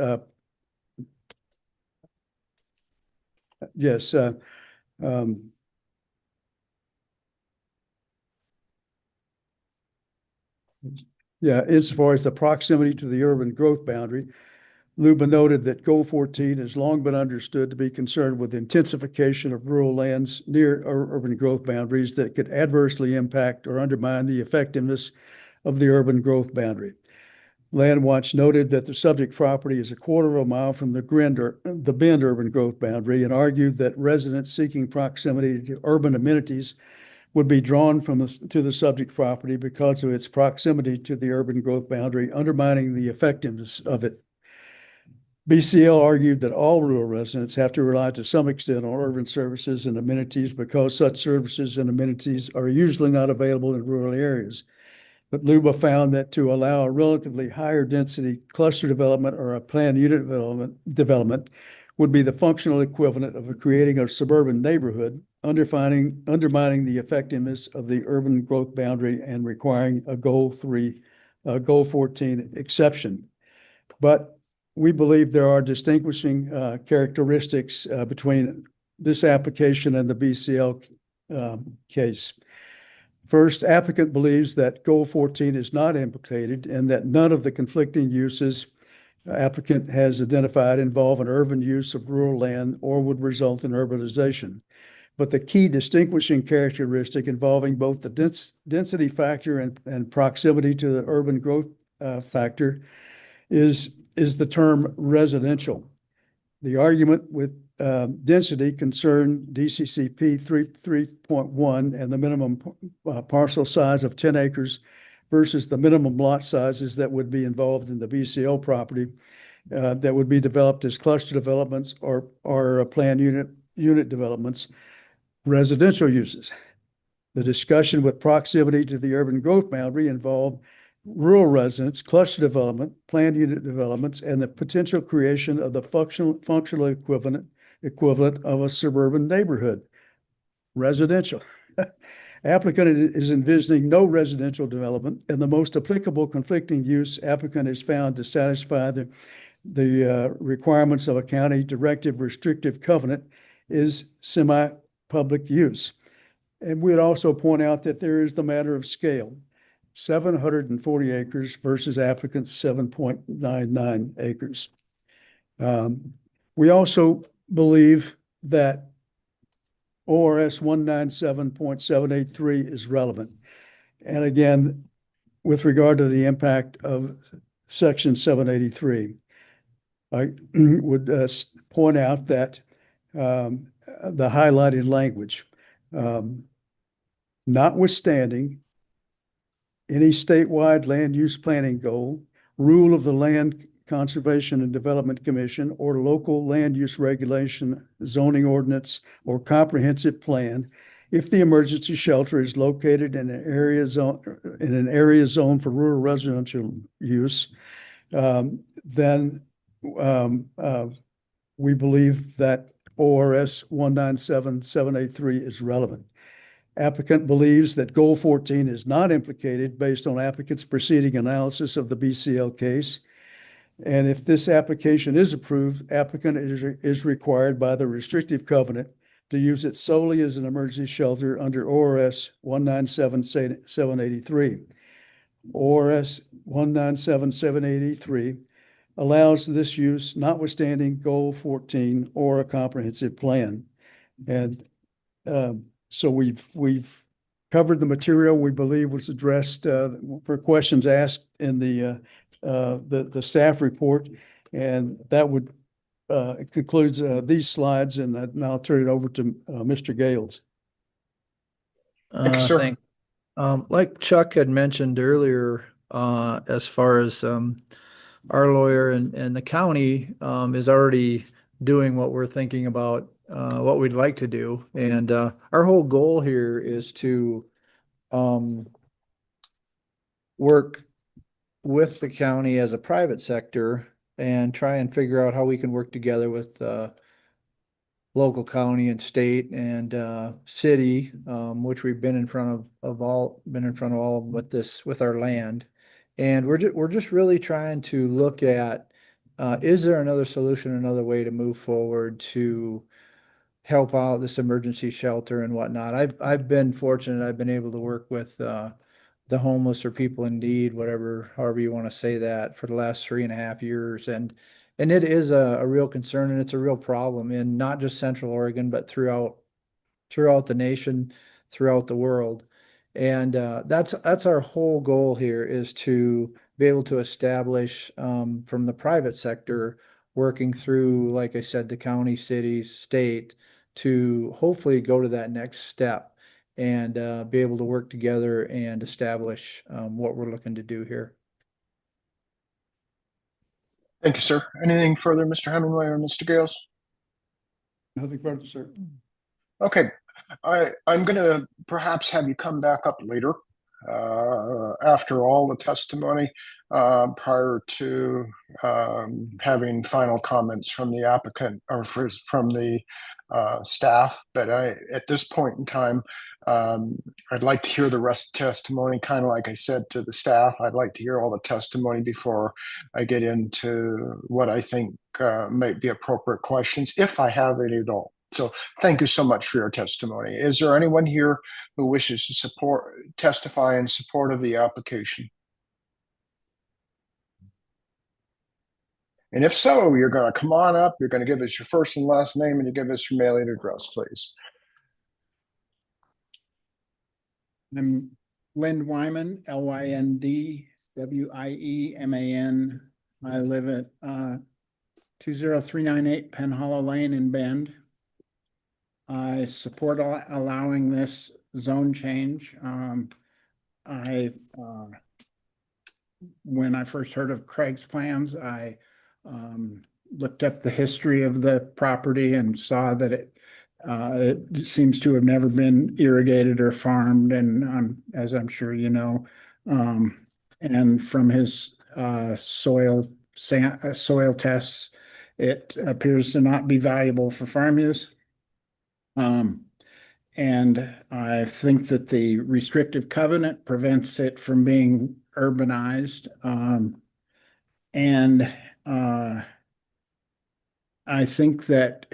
yes, insofar as the proximity to the urban growth boundary, LUBA noted that Goal 14 has long been understood to be concerned with intensification of rural lands near urban growth boundaries that could adversely impact or undermine the effectiveness of the urban growth boundary. Land Watch noted that the subject property is a quarter of a mile from the Bend urban growth boundary and argued that residents seeking proximity to urban amenities would be drawn to the subject property because of its proximity to the urban growth boundary, undermining the effectiveness of it. BCL argued that all rural residents have to rely to some extent on urban services and amenities because such services and amenities are usually not available in rural areas. But LUBA found that to allow a relatively higher density cluster development or a planned unit development would be the functional equivalent of creating a suburban neighborhood, undermining the effectiveness of the urban growth boundary and requiring a Goal 14 exception. But we believe there are distinguishing characteristics between this application and the BCL case. First, applicant believes that Goal 14 is not implicated and that none of the conflicting uses applicant has identified involve an urban use of rural land or would result in urbanization. But the key distinguishing characteristic involving both the density factor and proximity to the urban growth factor is the term residential. The argument with density concerned DCCP 3.1 and the minimum parcel size of 10 acres versus the minimum lot sizes that would be involved in the BCO property that would be developed as cluster developments or planned unit developments, residential uses. The discussion with proximity to the urban growth boundary involved rural residents, cluster development, planned unit developments, and the potential creation of the functional equivalent of a suburban neighborhood. Residential. Applicant is envisioning no residential development, and the most applicable conflicting use applicant is found to satisfy the requirements of a county directive restrictive covenant is semi-public use. And we'd also point out that there is the matter of scale. 740 acres versus applicant's 7.99 acres. We also believe that ORS 197.783 is relevant. And again, with regard to the impact of Section 783, I would point out that the highlighted language, notwithstanding any statewide land use planning goal, rule of the Land Conservation and Development Commission, or local land use regulation, zoning ordinance, or comprehensive plan, if the emergency shelter is located in an area zone for rural residential use, then we believe that ORS 197.783 is relevant. Applicant believes that Goal 14 is not implicated based on applicant's preceding analysis of the BCL case. And if this application is approved, applicant is required by the restrictive covenant to use it solely as an emergency shelter under ORS 197.783. ORS 197.783 allows this use notwithstanding Goal 14 or a comprehensive plan. And so we've covered the material we believe was addressed for questions asked in the staff report, and that would concludes these slides. And now I'll turn it over to Mr. Gales. Thank you, sir. Thanks. Like Chuck had mentioned earlier, as far as our lawyer and the county is already doing what we're thinking about, what we'd like to do. And our whole goal here is to work with the county as a private sector and try and figure out how we can work together with local, county, and state and city, which we've been in front of all with our land. And we're just really trying to look at is there another solution, another way to move forward to help out this emergency shelter and whatnot. I've been fortunate. I've been able to work with the homeless or people in need, however you want to say that, for the last 3.5 years. And it is a real concern, and it's a real problem in not just Central Oregon, but throughout the nation, throughout the world. And that's our whole goal here, is to be able to establish from the private sector, working through, like I said, the county, city, state, to hopefully go to that next step and be able to work together and establish what we're looking to do here. Thank you, sir. Anything further, Mr. Hemingway or Mr. Gales? Nothing further, sir. Okay, I'm going to perhaps have you come back up later after all the testimony, prior to having final comments from the applicant or from the staff. But at this point in time, I'd like to hear the rest of the testimony. Kind of like I said to the staff, I'd like to hear all the testimony before I get into what I think might be appropriate questions, if I have any at all. So thank you so much for your testimony. Is there anyone here who wishes to testify in support of the application? And if so, you're going to come on up, you're going to give us your first and last name, and you give us your mailing address, please. I'm Lynn Wyman, Lynn Wyman. I live at 20398 Penn Hollow Lane in Bend. I support allowing this zone change. When I first heard of Craig's plans, I looked up the history of the property and saw that it seems to have never been irrigated or farmed, and as I'm sure you know, and from his soil tests, it appears to not be valuable for farm use. And I think that the restrictive covenant prevents it from being urbanized. And I think that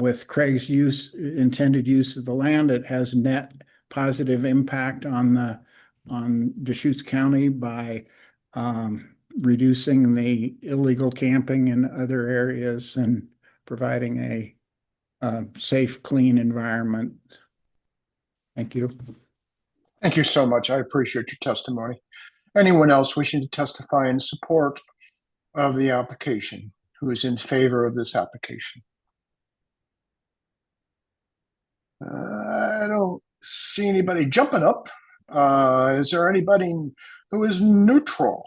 with Craig's intended use of the land, it has net positive impact on Deschutes County by reducing the illegal camping in other areas and providing a safe, clean environment. Thank you. Thank you so much. I appreciate your testimony. Anyone else wishing to testify in support of the application who is in favor of this application? I don't see anybody jumping up. Is there anybody who is neutral?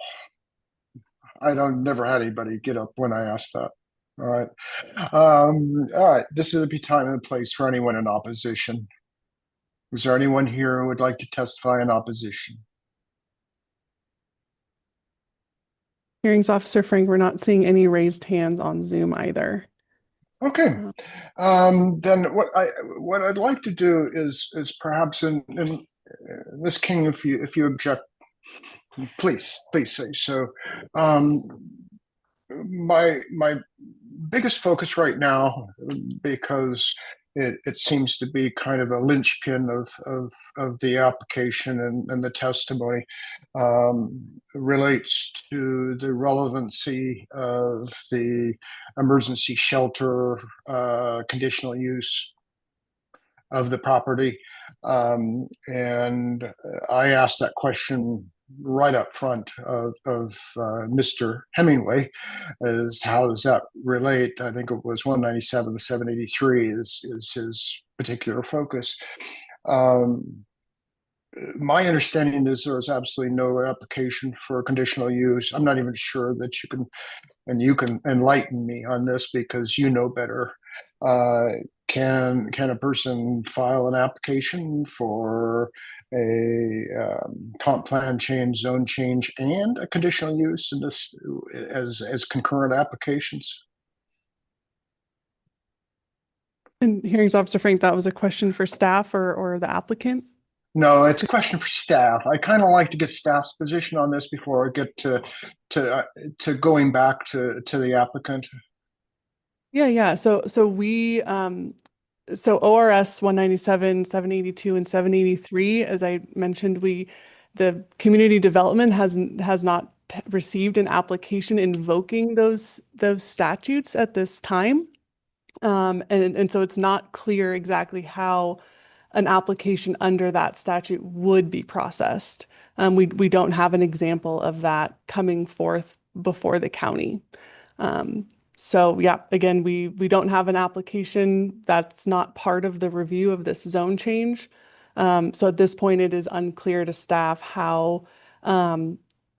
Never had anybody get up when I asked that. All right. All right. This is the time and place for anyone in opposition. Is there anyone here who would like to testify in opposition? Hearings Officer Frank, we're not seeing any raised hands on Zoom either. Okay. Then what I'd like to do is perhaps in Ms. King, if you object, please say so. My biggest focus right now, because it seems to be kind of a linchpin of the application and the testimony, relates to the relevancy of the emergency shelter conditional use of the property. And I asked that question right up front of Mr. Hemingway, as how does that relate? I think it was 197 to 783 is his particular focus. My understanding is there is absolutely no application for conditional use. I'm not even sure that you can enlighten me on this because you know better. Can a person file an application for a comp plan change, zone change, and a conditional use in this as concurrent applications? And Hearings Officer Frank, that was a question for staff or the applicant? No, it's a question for staff. I kind of like to get staff's position on this before I get to going back to the applicant. Yeah. So ORS 197, 782, and 783, as I mentioned, the community development has not received an application invoking those statutes at this time. And so it's not clear exactly how an application under that statute would be processed. We don't have an example of that coming forth before the county. So yeah, again, we don't have an application that's not part of the review of this zone change. So at this point, it is unclear to staff how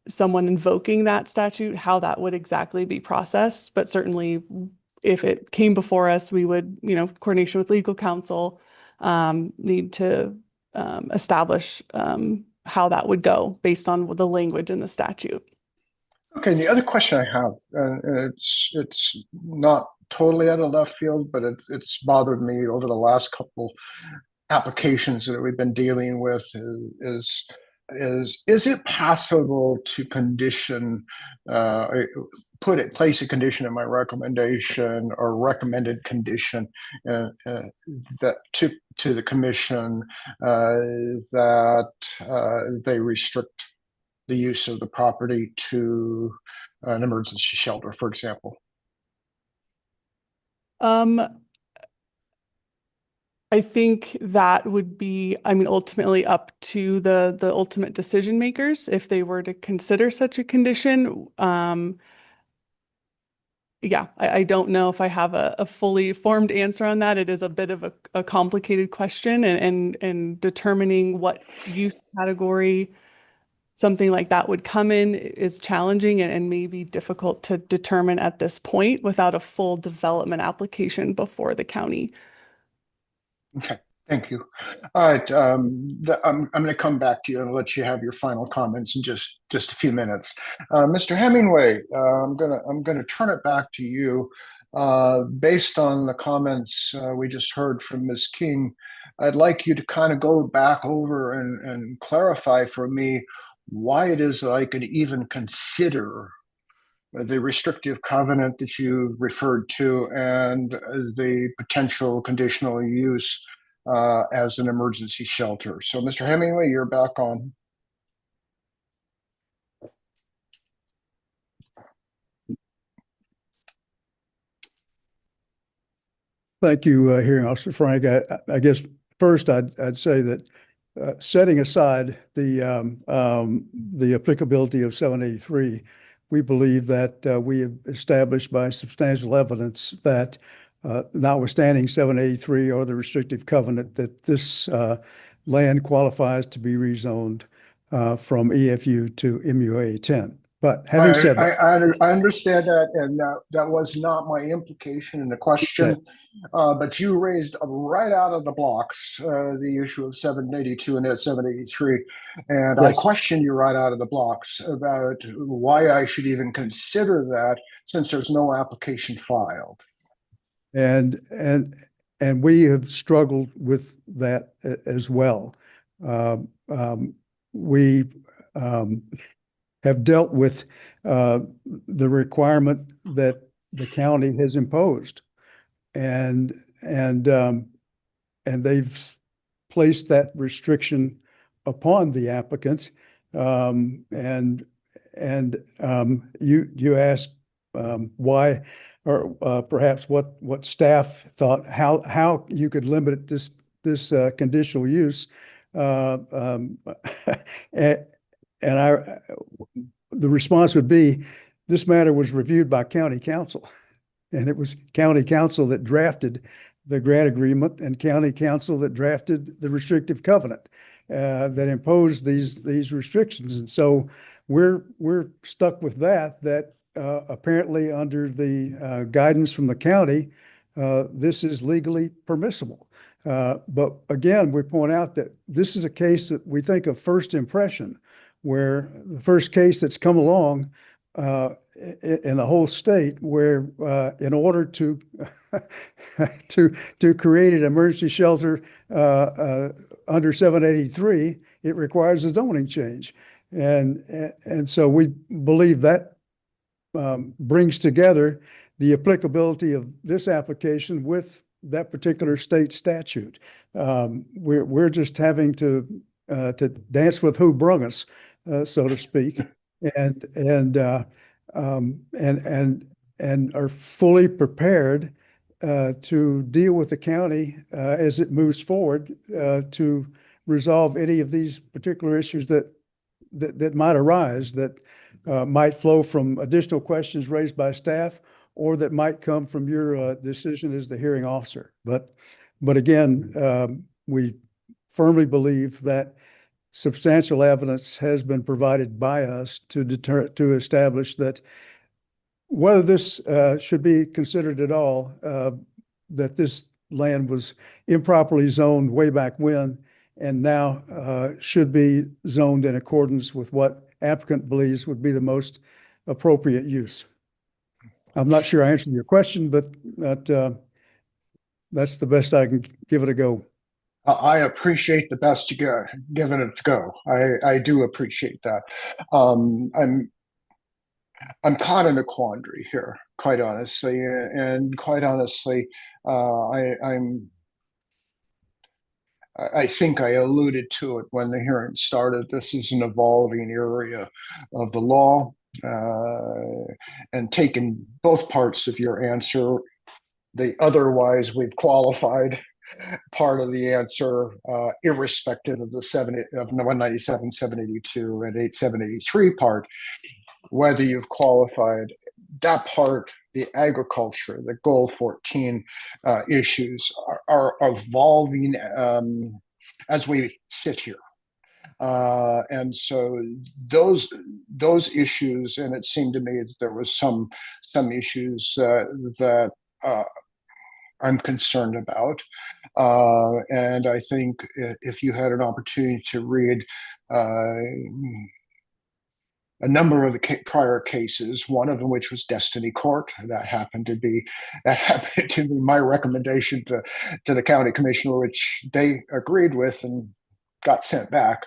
someone invoking that statute, how that would exactly be processed. But certainly, if it came before us, we would, coordination with legal counsel, need to establish how that would go based on the language in the statute. Okay, the other question I have, it's not totally out of left field, but it's bothered me over the last couple applications that we've been dealing with. Is it possible to condition, place a condition in my recommendation or recommended condition that to the commission that they restrict the use of the property to an emergency shelter, for example? I think that would be, ultimately up to the ultimate decision makers if they were to consider such a condition. yeah, I don't know if I have a fully formed answer on that. It is a bit of a complicated question, and determining what use category something like that would come in is challenging and maybe difficult to determine at this point without a full development application before the county. Okay, thank you. All right, I'm going to come back to you and let you have your final comments in just a few minutes. Mr. Hemingway, I'm gonna turn it back to you. Based on the comments we just heard from Ms. King, I'd like you to kind of go back over and clarify for me why it is that I could even consider the restrictive covenant that you've referred to and the potential conditional use as an emergency shelter. So, Mr. Hemingway, you're back on. Thank you, Hearing Officer Frank. I guess first I'd say that setting aside the applicability of 783, we believe that we have established by substantial evidence that notwithstanding 783 or the restrictive covenant, that this land qualifies to be rezoned from EFU to MUA 10. But having said that, I understand that, and that was not my implication in the question. But you raised right out of the blocks the issue of 782 and 783, and I yes. questioned you right out of the blocks about why I should even consider that since there's no application filed. And we have struggled with that as well. We have dealt with the requirement that the county has imposed, and they've placed that restriction upon the applicants. You asked why, or perhaps what staff thought how you could limit this conditional use, the response would be, this matter was reviewed by county council, and it was county council that drafted the grant agreement and county council that drafted the restrictive covenant that imposed these restrictions. And so we're stuck with that apparently under the guidance from the county, this is legally permissible. But again, we point out that this is a case that we think of first impression, where the first case that's come along in the whole state, where in order to to create an emergency shelter under 783, it requires a zoning change, and so we believe that brings together the applicability of this application with that particular state statute. We're just having to dance with who brung us, so to speak, and are fully prepared to deal with the county as it moves forward to resolve any of these particular issues that might arise, that might flow from additional questions raised by staff, or that might come from your decision as the hearing officer. But again, we firmly believe that substantial evidence has been provided by us to establish that whether this should be considered at all, that this land was improperly zoned way back when, and now should be zoned in accordance with what applicant believes would be the most appropriate use. I'm not sure I answered your question, but that's the best I can give it a go. I appreciate the best you got giving it a go. I do appreciate that. I'm caught in a quandary here, quite honestly, and quite honestly, I think I alluded to it when the hearing started. This is an evolving area of the law, and taking both parts of your answer, the otherwise we've qualified part of the answer, irrespective of of 197, 782, and 783 part, whether you've qualified that part, the agriculture, the Goal 14 issues are evolving as we sit here. And so those issues, and it seemed to me that there was some issues that I'm concerned about. And I think if you had an opportunity to read a number of the prior cases, one of them which was Destiny Court, that happened to be my recommendation to the county commissioner, which they agreed with and got sent back.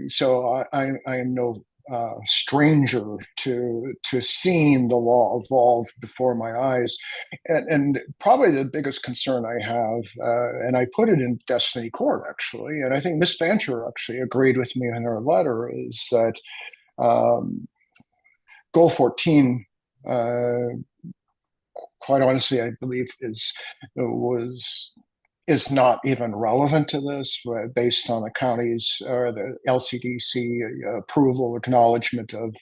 So I am no stranger to seeing the law evolve before my eyes, and probably the biggest concern I have, and I put it in Destiny Court actually, and I think Miss Fancher actually agreed with me in her letter, is that Goal 14, quite honestly, I believe is not even relevant to this, based on the county's or the LCDC approval, acknowledgement of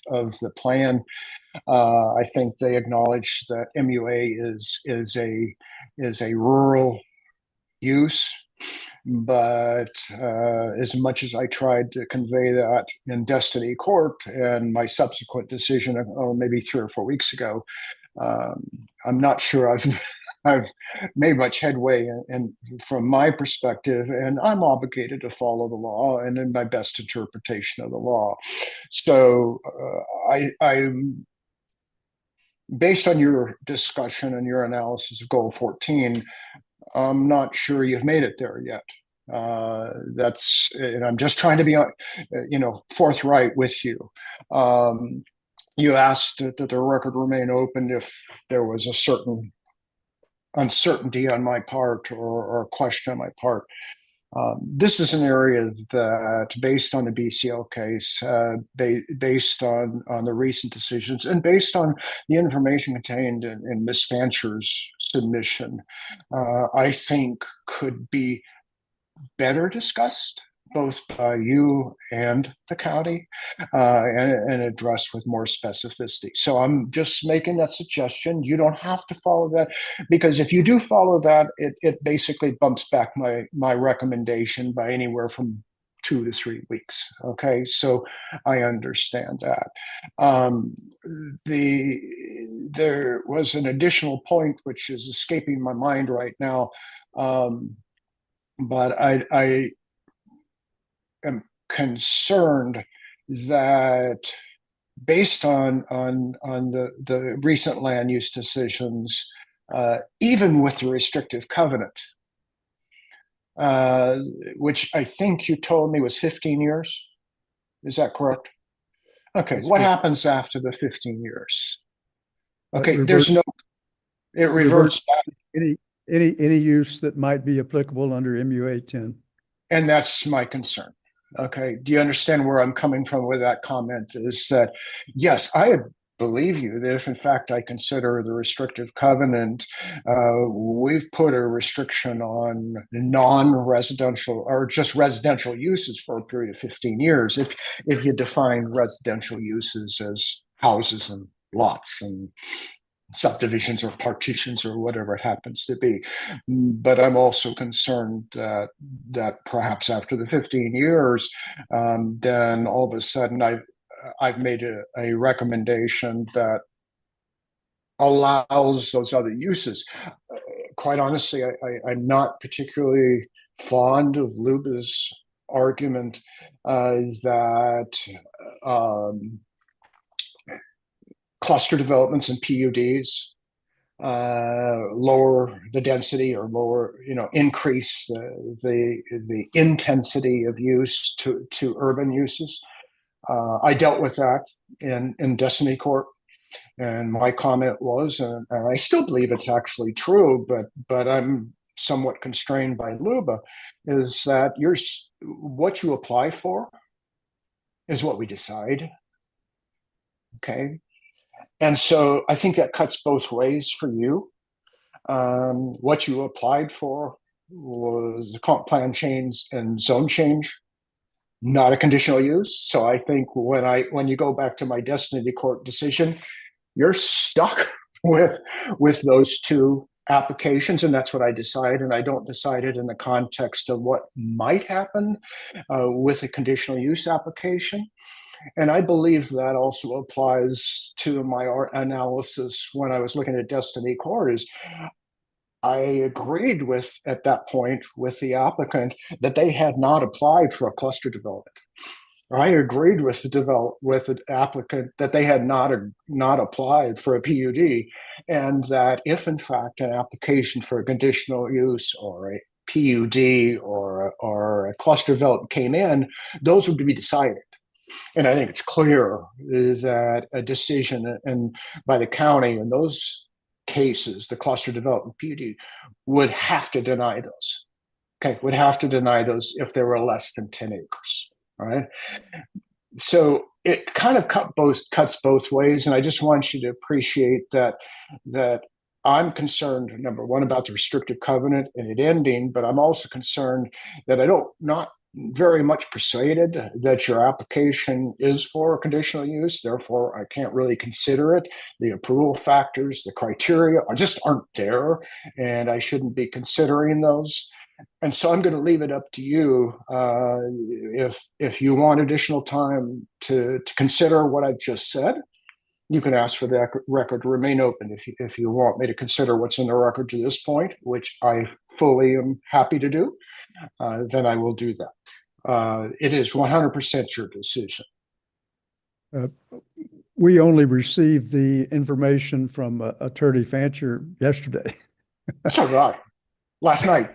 the plan. I think they acknowledge that MUA is a rural use, but as much as I tried to convey that in Destiny Court and my subsequent decision, maybe 3 or 4 weeks ago, I'm not sure I've made much headway, and from my perspective, and I'm obligated to follow the law and in my best interpretation of the law. So I based on your discussion and your analysis of Goal 14, I'm not sure you've made it there yet. And I'm just trying to be, forthright with you. You asked that the record remain open if there was a certain uncertainty on my part or question on my part. This is an area that, based on the BCL case, based on the recent decisions, and based on the information contained in Ms. Fancher's submission, I think could be better discussed both by you and the county, and addressed with more specificity. So I'm just making that suggestion. You don't have to follow that, because if you do follow that, it basically bumps back my recommendation by anywhere from 2 to 3 weeks. Okay, so I understand that. There was an additional point which is escaping my mind right now, but I am concerned that, based on the recent land use decisions, even with the restrictive covenant, which I think you told me was 15 years. Is that correct? Okay. That's what correct. happens after the 15 years? Okay. It reverts reverts back. any use that might be applicable under MUA 10. And that's my concern. Okay. Do you understand where I'm coming from with that comment? Is that, yes, I believe you that if in fact I consider the restrictive covenant, we've put a restriction on non-residential or just residential uses for a period of 15 years. If you define residential uses as houses and lots and subdivisions or partitions or whatever it happens to be. But I'm also concerned that perhaps after the 15 years, then all of a sudden I've made a recommendation that allows those other uses. Quite honestly, I'm not particularly fond of Luba's argument that cluster developments and PUDs lower the density or increase the intensity of use to urban uses. I dealt with that in Destiny Court, and my comment was, and I still believe it's actually true, but I'm somewhat constrained by Luba, is that what you apply for is what we decide. Okay. And so I think that cuts both ways for you. What you applied for was the comp plan change and zone change. not a conditional use. So I think when you go back to my Destiny Court decision, you're stuck with those two applications, and that's what I decide. And I don't decide it in the context of what might happen with a conditional use application. And I believe that also applies to my analysis when I was looking at Destiny Court. Is I agreed with at that point with the applicant that they had not applied for a cluster development. I agreed with the applicant that they had not applied for a PUD, and that if in fact an application for a conditional use or a PUD or a cluster development came in, those would be decided. And I think it's clear that a decision by the county in those cases, the cluster development PUD, would have to deny those. Okay, would have to deny those if there were less than 10 acres. Right. So it kind of cuts both ways. And I just want you to appreciate that I'm concerned, number one, about the restrictive covenant and it ending, but I'm also concerned that not very much persuaded that your application is for a conditional use. Therefore, I can't really consider it. The approval factors, the criteria just aren't there, and I shouldn't be considering those. And so I'm going to leave it up to you. If you want additional time to consider what I've just said, you can ask for the record to remain open. If you want me to consider what's in the record to this point, which I fully am happy to do, then I will do that. It is 100% your decision. We only received the information from Attorney Fancher yesterday. So did I, last night.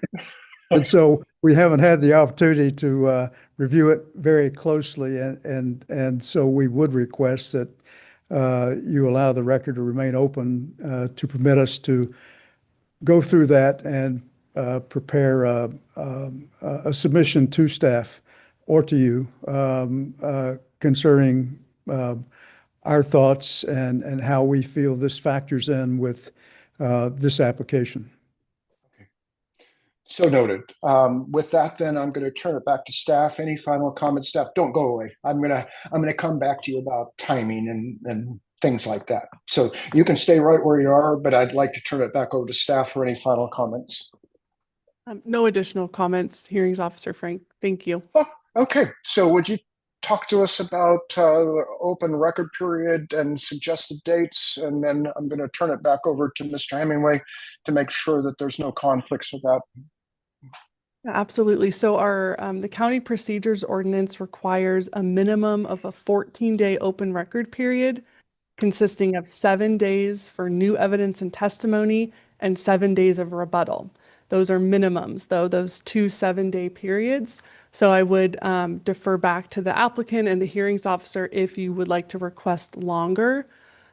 And so we haven't had the opportunity to review it very closely. And so we would request that you allow the record to remain open to permit us to go through that and prepare a submission to staff or to you concerning our thoughts and how we feel this factors in with this application. So noted. With that, then I'm going to turn it back to staff. Any final comments, staff? Don't go away. I'm going to come back to you about timing and things like that. So you can stay right where you are, but I'd like to turn it back over to staff for any final comments. No additional comments, Hearings Officer Frank. Thank you. Oh, okay. So would you talk to us about the open record period and suggested dates? And then I'm going to turn it back over to Mr. Hemingway to make sure that there's no conflicts with that. Absolutely. So our the county procedures ordinance requires a minimum of a 14-day open record period consisting of 7 days for new evidence and testimony and 7 days of rebuttal. Those are minimums, though, those 2 7-day periods. So I would defer back to the applicant and the hearings officer if you would like to request longer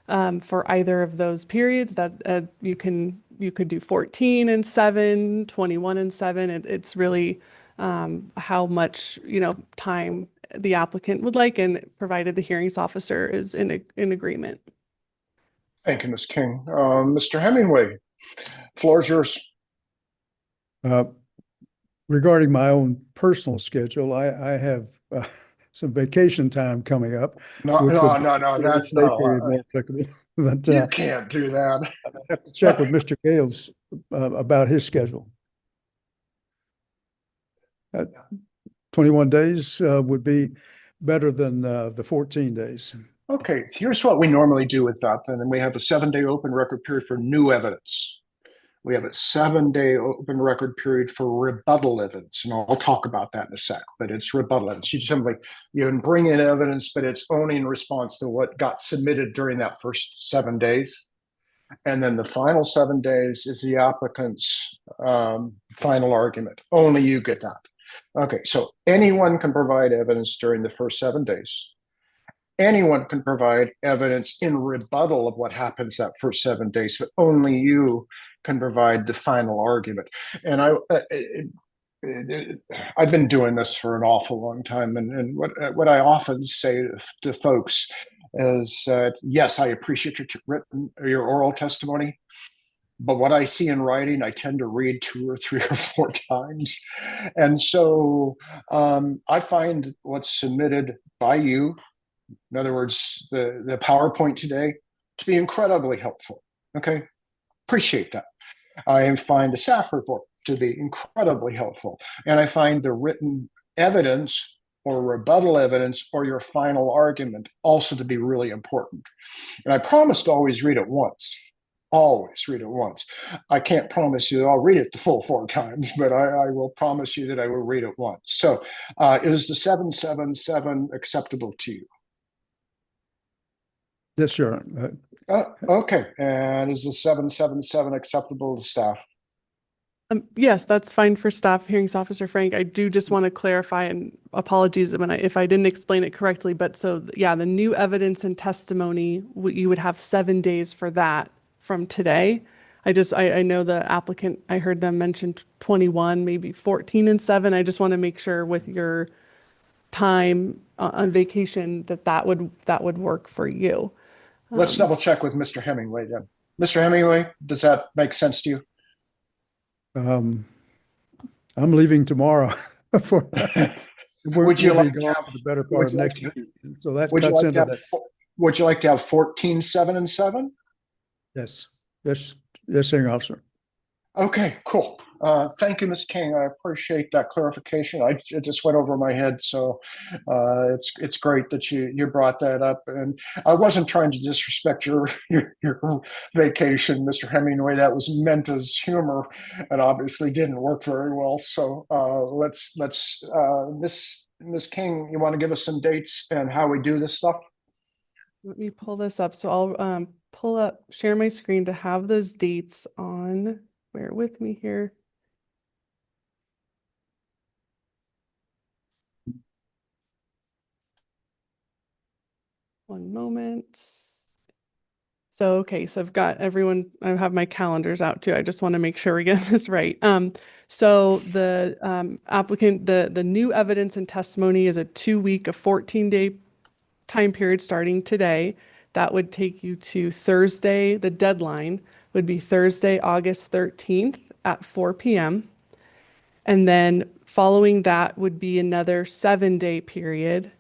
for either of those periods. That you could do 14 and 7, 21 and 7. It's really how much time the applicant would like, and provided the hearings officer is in agreement. Thank you, Ms. King. Mr. Hemingway, floor is yours. Regarding my own personal schedule, I have some vacation time coming up. No, that's not more applicable. But you can't do that. I have to check with Mr. Gales about his schedule. 21 days would be better than the 14 days. Okay, here's what we normally do with that. Then, and we have a 7-day open record period for new evidence. We have a 7-day open record period for rebuttal evidence, and I'll talk about that in a sec. But it's rebuttal evidence. You can bring in evidence, but it's only in response to what got submitted during that first 7 days. And then the final 7 days is the applicant's final argument. Only you get that. Okay, so anyone can provide evidence during the first 7 days. Anyone can provide evidence in rebuttal of what happens that first 7 days, but only you can provide the final argument. And I've been doing this for an awful long time, and what I often say to folks is, yes, I appreciate your oral testimony, but what I see in writing, I tend to read 2 or 3 or 4 times. And so I find what's submitted by you, in other words, the PowerPoint today, to be incredibly helpful. Okay, appreciate that. I find the staff report to be incredibly helpful. And I find the written evidence or rebuttal evidence or your final argument also to be really important. And I promise to always read it once. Always read it once. I can't promise you that I'll read it the full 4 times, but I will promise you that I will read it once. So is the 777 acceptable to you? Yes, sure. Okay. And is the 777 acceptable to staff? Yes, that's fine for staff. Hearings Officer Frank, I do just want to clarify, and apologies if I didn't explain it correctly, but so yeah, the new evidence and testimony, you would have 7 days for that from today. I know the applicant, I heard them mention 21, maybe 14 and 7. I just want to make sure with your time on vacation that would work for you. Let's double check with Mr. Hemingway then. Mr. Hemingway, does that make sense to you? I'm leaving tomorrow for, Would you we'll like be to gone have, for the better part of next week. So that would you cuts like to into have, that. would you like to have 14, 7, and 7? Yes, yes, yes, Hearing Officer. Okay, cool. Thank you, Ms. King. I appreciate that clarification. It just went over my head, so it's great that you brought that up. And I wasn't trying to disrespect your vacation, Mr. Hemingway. That was meant as humor, and obviously didn't work very well. So let's Miss King, you want to give us some dates and how we do this stuff? Let me pull this up. So I'll share my screen to have those dates on. Bear with me here. One moment. So, okay, so I've got everyone, I have my calendars out too. I just want to make sure we get this right. So the applicant, the new evidence and testimony is a 2-week, a 14-day time period starting today. That would take you to Thursday. The deadline would be Thursday, August 13th at 4 p.m. And then following that would be another 7-day period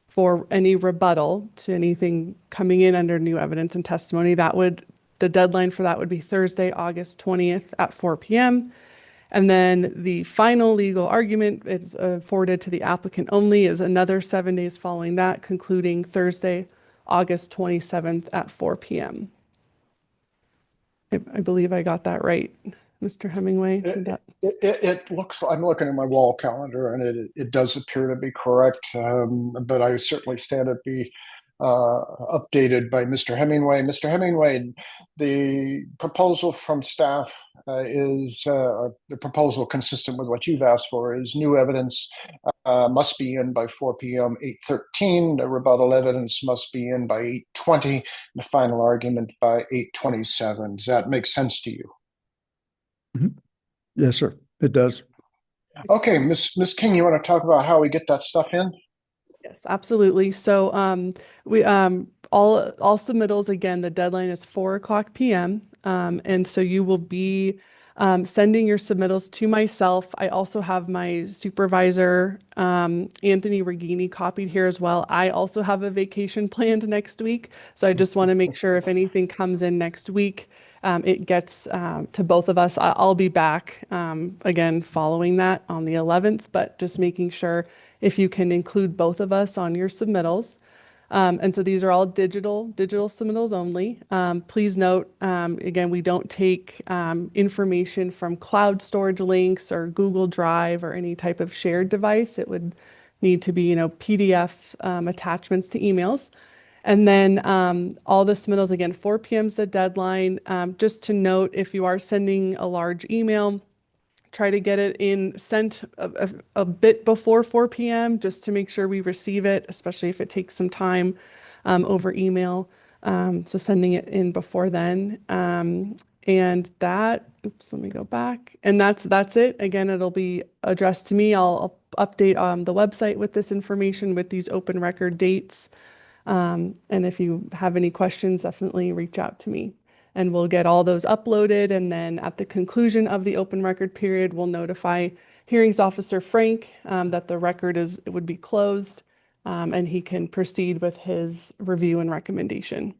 for any rebuttal to anything coming in under new evidence and testimony. The deadline for that would be Thursday, August 20th at 4 p.m. And then the final legal argument is forwarded to the applicant only is another 7 days following that, concluding Thursday, August 27th at 4 p.m. I believe I got that right, Mr. Hemingway. It looks, I'm looking at my wall calendar and it does appear to be correct, but I certainly stand to be updated by Mr. Hemingway. Mr. Hemingway, the proposal from staff is the proposal consistent with what you've asked for is new evidence must be in by 4 p.m. 8:13. The rebuttal evidence must be in by 8:20. The final argument by 8:27. Does that make sense to you? Mhm. Yes, sir, it does. Okay, Miss King, you want to talk about how we get that stuff in? Yes, absolutely. So we all submittals, again, the deadline is 4:00 p.m. And so you will be sending your submittals to myself. I also have my supervisor, Anthony Regini, copied here as well. I also have a vacation planned next week. So I just want to make sure if anything comes in next week, it gets to both of us. I'll be back again following that on the 11th, but just making sure if you can include both of us on your submittals. And so these are all digital submittals only. Please note, again, we don't take information from cloud storage links or Google Drive or any type of shared device. It would need to be, PDF attachments to emails. And then all the submittals, again, 4 p.m. is the deadline. Just to note, if you are sending a large email, try to get it sent a bit before 4 p.m. just to make sure we receive it, especially if it takes some time over email. So sending it in before then. And that, oops, let me go back. And that's it. Again, it'll be addressed to me. I'll update the website with this information with these open record dates. And if you have any questions, definitely reach out to me. and we'll get all those uploaded. And then at the conclusion of the open record period, we'll notify Hearings Officer Frank that the record would be closed, and he can proceed with his review and recommendation.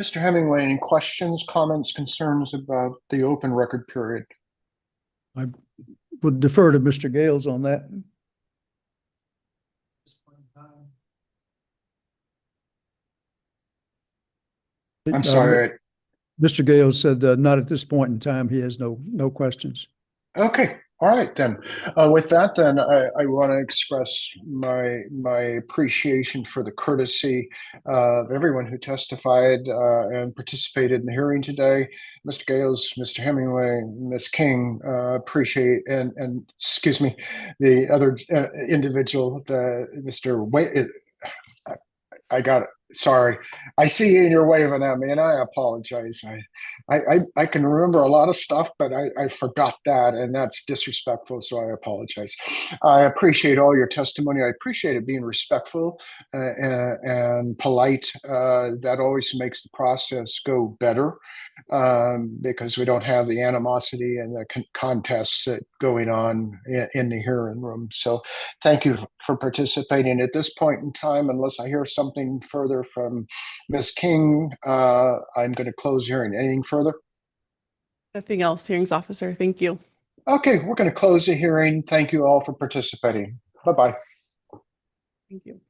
Mr. Hemingway, any questions, comments, concerns about the open record period? I would defer to Mr. Gales on that. I'm sorry. Mr. Gales said not at this point in time. He has no questions. Okay. All right, then. With that, then, I want to express my appreciation for the courtesy of everyone who testified and participated in the hearing today. Mr. Gales, Mr. Hemingway, Ms. King, appreciate, and excuse me, the other individual, Mr. Wade. I got it. Sorry. I see you and you're waving at me, and I apologize. I can remember a lot of stuff, but I forgot that, and that's disrespectful, so I apologize. I appreciate all your testimony. I appreciate it being respectful and polite. That always makes the process go better because we don't have the animosity and the contests going on in the hearing room. So thank you for participating. At this point in time, unless I hear something further from Ms. King, I'm going to close the hearing. Anything further? Nothing else, Hearings Officer. Thank you. Okay, we're going to close the hearing. Thank you all for participating. Bye-bye. Thank you.